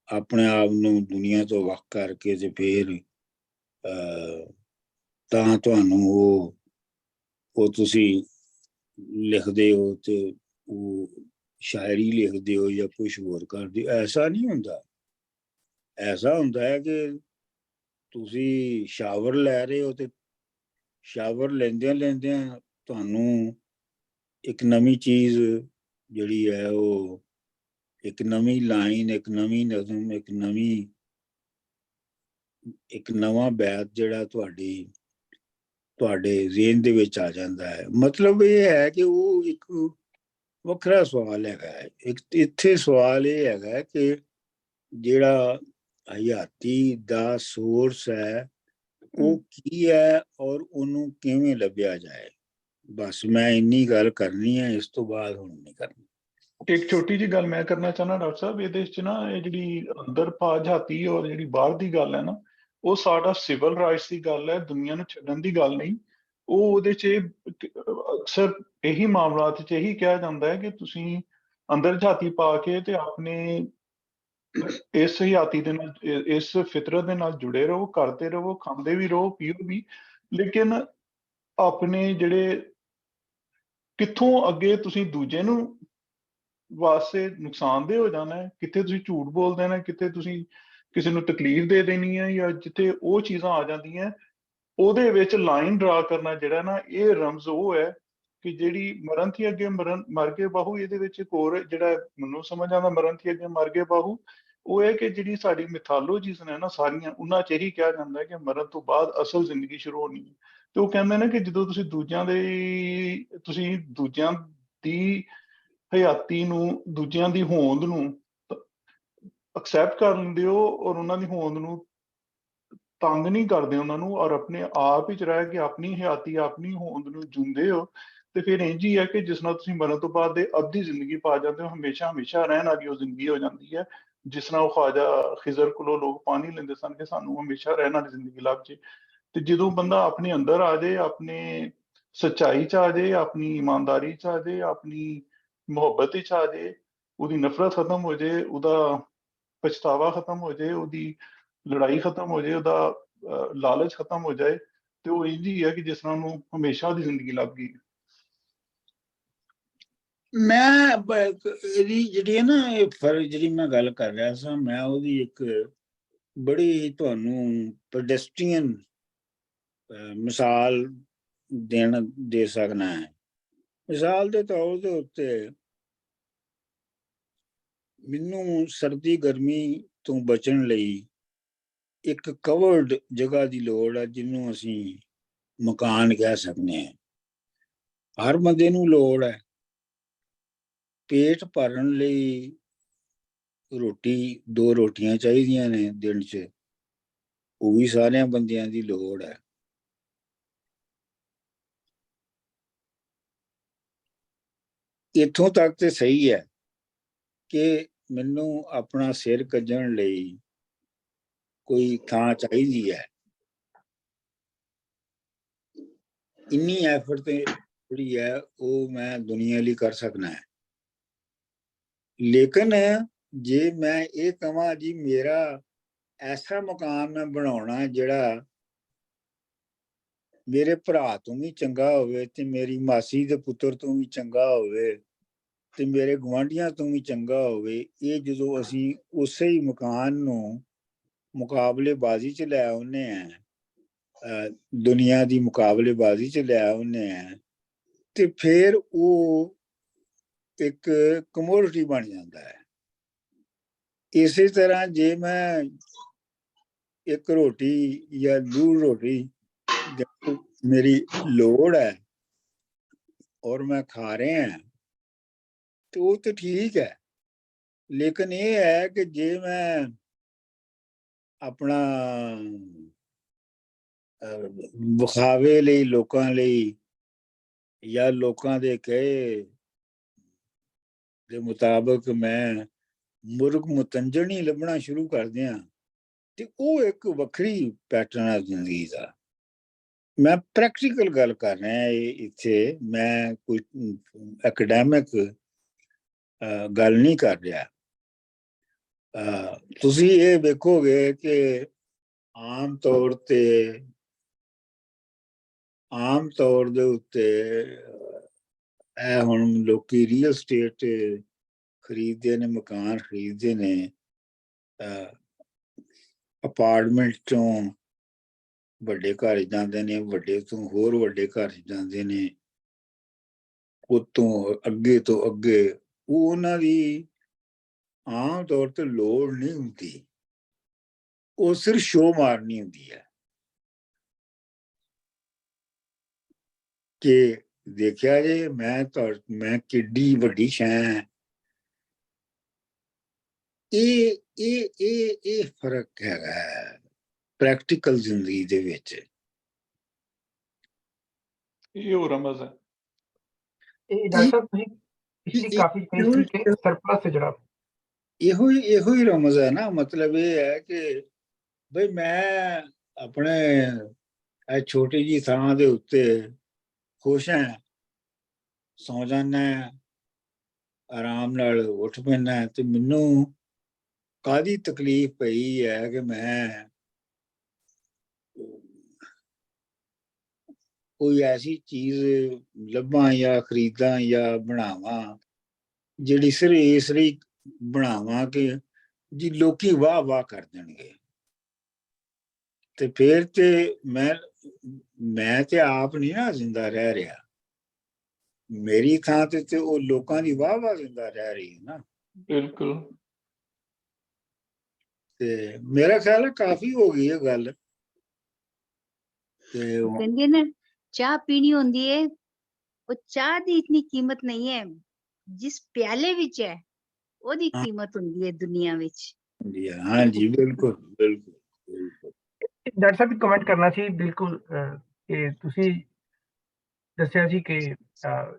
ਆਪਣੇ ਆਪ ਨੂੰ ਦੁਨੀਆ ਤੋਂ ਵੱਖ ਕਰਕੇ ਤੇ ਫਿਰ ਤਾਂ ਤੁਹਾਨੂੰ ਉਹ ਤੁਸੀਂ ਲਿਖਦੇ ਹੋ ਤੇ ਉਹ ਸ਼ਾਇਰੀ ਲਿਖਦੇ ਹੋ ਜਾਂ ਕੁਛ ਹੋਰ ਕਰਦੇ ਹੋ। ਐਸਾ ਨਹੀਂ ਹੁੰਦਾ। ਐਸਾ ਹੁੰਦਾ ਹੈ ਕਿ ਤੁਸੀਂ ਸ਼ਾਵਰ ਲੈ ਰਹੇ ਹੋ ਤੇ ਸ਼ਾਵਰ ਲੈਂਦਿਆਂ ਤੁਹਾਨੂੰ ਇੱਕ ਨਵੀਂ ਚੀਜ਼ ਜਿਹੜੀ ਹੈ, ਉਹ ਇੱਕ ਨਵੀਂ ਲਾਈਨ, ਇੱਕ ਨਵੀਂ ਨਜ਼ਮ, ਇੱਕ ਨਵਾਂ ਬੈਤ ਜਿਹੜਾ ਤੁਹਾਡੇ ਜ਼ਿਹਨ ਦੇ ਵਿੱਚ ਆ ਜਾਂਦਾ ਹੈ। ਮਤਲਬ ਇਹ ਹੈ ਕਿ ਉਹ ਇੱਕ ਵੱਖਰਾ ਸਵਾਲ ਹੈਗਾ ਹੈ। ਇੱਥੇ ਸਵਾਲ ਇਹ ਹੈਗਾ ਕਿ ਜਿਹੜਾ ਹਯਾਤੀ ਦਾ ਸੋਰਸ ਹੈ ਉਹ ਕੀ ਹੈ ਔਰ ਉਹਨੂੰ ਕਿਵੇਂ ਲੱਭਿਆ ਜਾਏ। ਬਸ ਮੈਂ ਇੰਨੀ ਗੱਲ ਕਰਨੀ ਹੈ, ਇਸ ਤੋਂ ਬਾਅਦ ਹੁਣ ਨਹੀਂ ਕਰਨੀ। ਇੱਕ ਛੋਟੀ ਜਿਹੀ ਗੱਲ ਮੈਂ ਕਰਨਾ ਚਾਹੁੰਦਾ ਡਾਕਟਰ ਸਾਹਿਬ, ਇਹਦੇ ਵਿੱਚ ਨਾ ਇਹ ਜਿਹੜੀ ਅੰਦਰ ਹਯਾਤੀ ਔਰ ਜਿਹੜੀ ਬਾਹਰ ਦੀ ਗੱਲ ਹੈ ਨਾ, ਉਹ ਸਾਡਾ ਸਿਵਲ ਰਾਈਟਸ ਦੀ ਗੱਲ ਹੈ, ਦੁਨੀਆ ਨੂੰ ਛੱਡਣ ਦੀ ਗੱਲ ਨਹੀਂ। ਉਹਦੇ 'ਚ ਅਕਸਰ ਇਹੀ ਮਾਮਲਾਤ 'ਚ ਇਹੀ ਕਿਹਾ ਜਾਂਦਾ ਹੈ ਕਿ ਤੁਸੀਂ ਅੰਦਰ ਹਯਾਤੀ ਪਾ ਕੇ ਤੇ ਆਪਣੇ ਇਸ ਹਯਾਤੀ ਦੇ ਨਾਲ, ਇਸ ਫਿਤਰਤ ਦੇ ਨਾਲ ਜੁੜੇ ਰਹੋ, ਕਰਦੇ ਰਹੋ, ਖਾਂਦੇ ਵੀ ਰਹੋ, ਪੀਓ ਵੀ, ਲੇਕਿਨ ਆਪਣੇ ਜਿਹੜੇ ਕਿੱਥੋਂ ਅੱਗੇ ਤੁਸੀਂ ਦੂਜੇ ਨੂੰ ਵਾਸਤੇ ਨੁਕਸਾਨਦੇਹ ਹੋ ਜਾਣਾ ਹੈ, ਕਿੱਥੇ ਤੁਸੀਂ ਝੂਠ ਬੋਲ ਦੇਣਾ, ਕਿੱਥੇ ਤੁਸੀਂ ਕਿਸੇ ਨੂੰ ਤਕਲੀਫ ਦੇ ਦੇਣੀ ਹੈ, ਜਾਂ ਜਿੱਥੇ ਉਹ ਚੀਜ਼ਾਂ ਆ ਜਾਂਦੀਆਂ, ਉਹਦੇ ਵਿੱਚ ਲਾਈਨ ਡਰਾ ਕਰਨਾ ਜਿਹੜਾ ਨਾ, ਇਹ ਰਮਜ਼ ਉਹ ਹੈ ਕਿ ਜਿਹੜੀ ਮਰਨ ਥੀ ਅੱਗੇ ਮਰ ਗਏ ਬਾਹੂ। ਇਹਦੇ ਵਿੱਚ ਇੱਕ ਹੋਰ ਜਿਹੜਾ ਮੈਨੂੰ ਸਮਝ ਆਉਂਦਾ, ਮਰਨ ਥੀ ਅੱਗੇ ਮਰ ਗਏ ਬਾਹੂ, ਉਹ ਹੈ ਕਿ ਜਿਹੜੀ ਸਾਡੀ ਮਿਥਾਲੋਜੀਜ਼ ਨੇ ਨਾ ਸਾਰੀਆਂ, ਉਹਨਾਂ 'ਚ ਇਹੀ ਕਿਹਾ ਜਾਂਦਾ ਹੈ ਕਿ ਮਰਨ ਤੋਂ ਬਾਅਦ ਅਸਲ ਜ਼ਿੰਦਗੀ ਸ਼ੁਰੂ ਹੋਣੀ ਹੈ। ਤੇ ਉਹ ਕਹਿੰਦੇ ਨੇ ਕਿ ਜਦੋਂ ਤੁਸੀਂ ਦੂਜਿਆਂ ਦੀ ਹਯਾਤੀ ਨੂੰ, ਦੂਜਿਆਂ ਦੀ ਹੋਂਦ ਨੂੰ ਐਕਸੈਪਟ ਕਰ ਲੈਂਦੇ ਹੋ ਔਰ ਉਹਨਾਂ ਦੀ ਹੋਂਦ ਨੂੰ ਤੰਗ ਨਹੀਂ ਕਰਦੇ ਉਹਨਾਂ ਨੂੰ, ਔਰ ਆਪਣੇ ਆਪ ਵਿੱਚ ਰਹਿ ਕੇ ਆਪਣੀ ਹਯਾਤੀ, ਆਪਣੀ ਹੋਂਦ ਨੂੰ ਜੂੰਦੇ ਹੋ, ਤੇ ਫਿਰ ਇੰਝ ਹੀ ਹੈ ਕਿ ਜਿਸ ਨਾਲ ਤੁਸੀਂ ਮਰਨ ਤੋਂ ਬਾਅਦ ਦੇ ਅੱਧੀ ਜ਼ਿੰਦਗੀ ਪਾ ਜਾਂਦੇ ਹੋ, ਹਮੇਸ਼ਾ ਰਹਿਣ ਵਾਲੀ ਉਹ ਜ਼ਿੰਦਗੀ ਹੋ ਜਾਂਦੀ ਹੈ। ਜਿਸ ਨਾਲ ਉਹ ਖਵਾਜਾ ਖਿਜ਼ਰ ਕੋਲੋਂ ਲੋਕ ਪਾਣੀ ਲੈਂਦੇ ਸਨ ਕਿ ਸਾਨੂੰ ਹਮੇਸ਼ਾ ਰਹਿਣ ਵਾਲੀ ਜ਼ਿੰਦਗੀ ਲੱਭ ਜੇ। ਤੇ ਜਦੋਂ ਬੰਦਾ ਆਪਣੇ ਅੰਦਰ ਆ ਜਾਏ, ਆਪਣੇ ਸੱਚਾਈ 'ਚ ਆ ਜਾਏ, ਆਪਣੀ ਇਮਾਨਦਾਰੀ 'ਚ ਆ ਜਾਏ, ਆਪਣੀ ਮੁਹੱਬਤ 'ਚ ਆ ਜਾਏ, ਉਹਦੀ ਨਫ਼ਰਤ ਖਤਮ ਹੋ ਜਾਏ, ਉਹਦਾ ਪਛਤਾਵਾ ਖਤਮ ਹੋ ਜਾਏ, ਉਹਦੀ ਲੜਾਈ ਖਤਮ ਹੋ ਜਾਏ, ਉਹਦਾ ਲਾਲਚ ਖਤਮ ਹੋ ਜਾਏ, ਤੇ ਉਹ ਇੰਝ ਹੀ ਹੈ ਕਿ ਜਿਸ ਤਰ੍ਹਾਂ ਉਹਨੂੰ ਹਮੇਸ਼ਾ ਦੀ ਜ਼ਿੰਦਗੀ ਲੱਭ ਗਈ। ਮੈਂ ਇਹਦੀ ਜਿਹੜੀ ਹੈ ਨਾ, ਇਹ ਫਰਕ ਜਿਹੜੀ ਮੈਂ ਗੱਲ ਕਰ ਰਿਹਾ ਸਾਂ, ਮੈਂ ਉਹਦੀ ਇੱਕ ਬੜੀ ਤੁਹਾਨੂੰ ਪੈਡੈਸਟਰੀਅਨ ਮਿਸਾਲ ਦੇ ਸਕਣਾ ਹੈ। ਮਿਸਾਲ ਦੇ ਤੌਰ ਦੇ ਉੱਤੇ ਮੈਨੂੰ ਸਰਦੀ ਗਰਮੀ ਤੋਂ ਬਚਣ ਲਈ ਇੱਕ ਕਵਰਡ ਜਗ੍ਹਾ ਦੀ ਲੋੜ ਹੈ, ਜਿਹਨੂੰ ਅਸੀਂ ਮਕਾਨ ਕਹਿ ਸਕਦੇ ਹਾਂ। ਹਰ ਬੰਦੇ ਨੂੰ ਲੋੜ ਹੈ। ਪੇਟ ਭਰਨ ਲਈ ਰੋਟੀ, 2 ਰੋਟੀਆਂ ਚਾਹੀਦੀਆਂ ਨੇ ਦਿਨ 'ਚ, ਉਹ ਵੀ ਸਾਰਿਆਂ ਬੰਦਿਆਂ ਦੀ ਲੋੜ ਹੈ। ਇੱਥੋਂ ਤੱਕ ਤੇ ਸਹੀ ਹੈ ਕਿ ਮੈਨੂੰ ਆਪਣਾ ਸਿਰ ਕੱਜਣ ਲਈ ਕੋਈ ਥਾਂ ਚਾਹੀਦੀ ਹੈ। ਇੰਨੀ ਐਫਰਟ ਤੇ ਜਿਹੜੀ ਹੈ ਉਹ ਮੈਂ ਦੁਨੀਆ ਲਈ ਕਰ ਸਕਦਾ ਹੈ। ਲੇਕਿਨ ਜੇ ਮੈਂ ਇਹ ਕਹਾਂ ਜੀ ਮੇਰਾ ਐਸਾ ਮਕਾਨ ਮੈਂ ਬਣਾਉਣਾ ਜਿਹੜਾ ਮੇਰੇ ਭਰਾ ਤੋਂ ਵੀ ਚੰਗਾ ਹੋਵੇ, ਤੇ ਮੇਰੀ ਮਾਸੀ ਦੇ ਪੁੱਤਰ ਤੋਂ ਵੀ ਚੰਗਾ ਹੋਵੇ, ਤੇ ਮੇਰੇ ਗੁਆਂਢੀਆਂ ਤੋਂ ਵੀ ਚੰਗਾ ਹੋਵੇ, ਇਹ ਜਦੋਂ ਅਸੀਂ ਉਸੇ ਹੀ ਮਕਾਨ ਨੂੰ ਮੁਕਾਬਲੇਬਾਜ਼ੀ 'ਚ ਲੈ ਆਉਂਦੇ ਹਾਂ, ਦੁਨੀਆ ਦੀ ਮੁਕਾਬਲੇਬਾਜ਼ੀ 'ਚ ਲੈ ਆਉਂਦੇ ਹਾਂ, ਤੇ ਫਿਰ ਉਹ ਇੱਕ ਕਮੋਡਿਟੀ ਬਣ ਜਾਂਦਾ ਹੈ। ਇਸੇ ਤਰ੍ਹਾਂ ਜੇ ਮੈਂ ਇੱਕ ਰੋਟੀ ਜਾਂ 2 ਰੋਟੀ ਮੇਰੀ ਲੋੜ ਹੈ ਔਰ ਮੈਂ ਖਾ ਰਿਹਾ ਹਾਂ, ਤੇ ਉਹ ਤਾਂ ਠੀਕ ਹੈ। ਲੇਕਿਨ ਇਹ ਹੈ ਕਿ ਜੇ ਮੈਂ ਆਪਣਾ ਵਿਖਾਵੇ ਲਈ, ਲੋਕਾਂ ਲਈ ਜਾਂ ਲੋਕਾਂ ਦੇ ਕਹੇ ਦੇ ਮੁਤਾਬਕ ਮੈਂ ਮੁਰਗ ਮੁਤੰਜਣ ਹੀ ਲੱਭਣਾ ਸ਼ੁਰੂ ਕਰ ਦਿਆਂ ਤੇ ਉਹ ਇੱਕ ਵੱਖਰੀ ਪੈਟਰਨ ਹੈ ਜ਼ਿੰਦਗੀ ਦਾ। ਮੈਂ ਪ੍ਰੈਕਟੀਕਲ ਗੱਲ ਕਰ ਰਿਹਾ ਇੱਥੇ, ਮੈਂ ਕੋਈ ਐਕੈਡੈਮਿਕ ਗੱਲ ਨਹੀਂ ਕਰ ਰਿਹਾ। ਤੁਸੀਂ ਇਹ ਵੇਖੋਗੇ ਕਿ ਆਮ ਤੌਰ ਦੇ ਉੱਤੇ ਇਹ ਹੁਣ ਲੋਕੀ ਰੀਅਲ ਸਟੇਟ ਖਰੀਦਦੇ ਨੇ, ਮਕਾਨ ਖਰੀਦਦੇ ਨੇ, ਅਪਾਰਟਮੈਂਟ ਚੋਂ ਵੱਡੇ ਘਰ ਜਾਂਦੇ ਨੇ, ਵੱਡੇ ਤੋਂ ਹੋਰ ਵੱਡੇ ਘਰ ਜਾਂਦੇ ਨੇ, ਉਤੋਂ ਅੱਗੇ ਤੋਂ ਅੱਗੇ। ਉਹ ਉਹਨਾਂ ਦੀ ਆਮ ਤੌਰ ਤੇ ਲੋੜ ਨਹੀਂ ਹੁੰਦੀ, ਉਹ ਸਿਰਫ ਸ਼ੋਅ ਮਾਰਨੀ ਹੁੰਦੀ ਹੈ ਕਿ ਦੇਖਿਆ ਜੇ ਮੈਂ ਕਿੱਡੀ ਵੱਡੀ ਸ਼ੈ। ਇਹ ਫਰਕ ਹੈਗਾ ਪ੍ਰੈਕਟੀਕਲ ਜ਼ਿੰਦਗੀ ਦੇ ਵਿੱਚ। ਇਹ ਹੋ ਰਮਜ਼ ਹੈ। ਇਹ ਡਾਕਟਰ ਸਾਹਿਬ ਤੁਸੀਂ ਪਿਛਲੀ ਕਾਫੀ ਕਹੀ ਸੀ ਕਿ ਸਰਪਲਸ ਜਿਹੜਾ ਇਹੋ ਹੀ ਰਮਜ਼ ਹੈ ਨਾ। ਮਤਲਬ ਇਹ ਹੈ ਕਿ ਬਈ ਮੈਂ ਆਪਣੇ ਇਹ ਛੋਟੀ ਜੀ ਥਾਂ ਦੇ ਉੱਤੇ ਖੁਸ਼ ਹਾਂ, ਸੌ ਜਾਨਾ, ਆਰਾਮ ਨਾਲ ਉੱਠ ਪੈਂਦਾ, ਤੇ ਮੈਨੂੰ ਕਾਹਦੀ ਤਕਲੀਫ ਪਈ ਹੈ ਕਿ ਮੈਂ ਕੋਈ ਐਸੀ ਚੀਜ਼ ਲੱਭਾਂ ਜਾਂ ਖਰੀਦਾਂ ਜਾਂ ਬਣਾਵਾਂ ਜਿਹੜੀ ਸਿਰਫ ਇਸ ਲਈ ਬਣਾਵਾਂ ਕਿ ਜੀ ਲੋਕੀ ਵਾਹ ਵਾਹ ਕਰ ਦੇਣਗੇ। ਤੇ ਫਿਰ ਤੇ ਮੈਂ ਤੇ ਆਪ ਨਹੀਂ ਨਾ ਜ਼ਿੰਦਾ ਰਹਿ ਰਿਹਾ, ਮੇਰੀ ਥਾਂ ਤੇ ਉਹ ਲੋਕਾਂ ਦੀ ਵਾਹ ਵਾਹ ਜ਼ਿੰਦਾ ਰਹਿ ਰਹੀ ਹੈ ਨਾ। ਬਿਲਕੁਲ। ਤੇ ਮੇਰਾ ਖਿਆਲ ਹੈ ਕਾਫੀ ਹੋ ਗਈ ਇਹ ਗੱਲ। ਤੇ ਕਹਿੰਦੇ ਨੇ ਚਾਹ ਪੀਣੀ ਹੁੰਦੀ ਹੈ, ਉਹ ਚਾਹ ਦੀ ਇਤਨੀ ਕੀਮਤ ਨਹੀਂ ਹੈ ਜਿਸ ਪਿਆਲੇ ਵਿੱਚ ਹੈ ਉਹਦੀ ਕੀਮਤ ਹੁੰਦੀ ਹੈ ਦੁਨੀਆ ਵਿੱਚ। ਹਾਂਜੀ ਬਿਲਕੁਲ ਬਿਲਕੁਲ ਬਿਲਕੁਲ। ਡਾਕਟਰ ਸਾਹਿਬ ਕਮੈਂਟ ਕਰਨਾ ਸੀ ਬਿਲਕੁਲ ਕਿ ਤੁਸੀਂ ਦੱਸਿਆ ਸੀ ਕਿ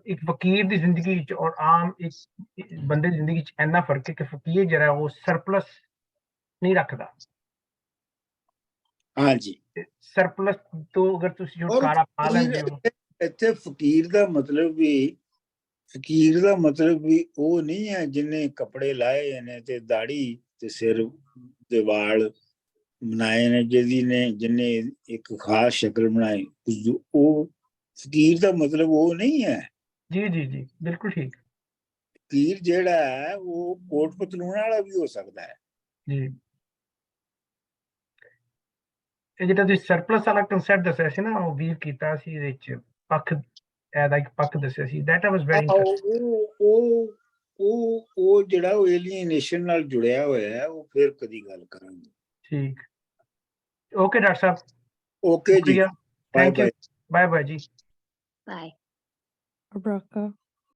ਇੱਕ ਫਕੀਰ ਦੀ ਜ਼ਿੰਦਗੀ ਵਿੱਚ ਔਰ ਆਮ ਇੱਕ ਬੰਦੇ ਦੀ ਜ਼ਿੰਦਗੀ ਵਿੱਚ ਇੰਨਾ ਫਰਕ ਹੈ ਕਿ ਫਕੀਰ ਜਿਹੜਾ ਉਹ ਸਰਪਲਸ ਨਹੀਂ ਰੱਖਦਾ। ਹਾਂਜੀ, ਸਰਪਲਸ ਤੋਂ ਅਗਰ ਤੁਸੀਂ ਛੁਟਕਾਰਾ ਪਾ ਲੈਂਦੇ ਹੋ। ਇੱਥੇ ਫਕੀਰ ਦਾ ਮਤਲਬ ਵੀ ਉਹ ਨਹੀਂ ਹੈ ਜਿਹਨੇ ਕੱਪੜੇ ਲਾਏ ਨੇ ਤੇ ਦਾੜੀ ਤੇ ਸਿਰ ਦੇ ਵਾਲ ਬਣਾਏ ਨੇ, ਜਿਹਨੇ ਇੱਕ ਖਾਸ ਸ਼ਕਲ ਬਣਾਈ। ਉਹ ਫਕੀਰ ਦਾ ਮਤਲਬ ਉਹ ਨਹੀਂ ਹੈ। ਜੀ ਜੀ ਜੀ ਬਿਲਕੁਲ ਠੀਕ। ਫਕੀਰ ਜਿਹੜਾ ਹੈ ਉਹ ਕੋਟ ਪਤਲੂਨ ਵਾਲਾ ਵੀ ਹੋ ਸਕਦਾ ਹੈ ਜੀ। ਇਹ ਜਿਹੜਾ ਤੁਸੀਂ ਸਰਪਲਸ ਵਾਲਾ ਕਨਸੈਪਟ ਦੱਸਿਆ ਸੀ ਨਾ, ਉਹ ਵੀਰ ਕੀਤਾ ਸੀ ਇਹਦੇ ਵਿੱਚ ਪੱਖ, ਇਹਦਾ ਇੱਕ ਪੱਖ ਦੱਸਿਆ ਸੀ। That was very interesting. ਉਹ ਜਿਹੜਾ ਉਹ ਏਲੀਏਨੇਸ਼ਨ ਨਾਲ ਜੁੜਿਆ ਹੋਇਆ ਹੈ, ਉਹ ਫਿਰ ਕਦੀ ਗੱਲ ਕਰਾਂਗੇ। ਠੀਕ, ਓਕੇ ਡਾਕਟਰ ਸਾਹਿਬ। ਓਕੇ ਜੀ, ਥੈਂਕ ਯੂ, ਬਾਏ ਬਾਏ ਜੀ। ਬਾਏ। Abraka.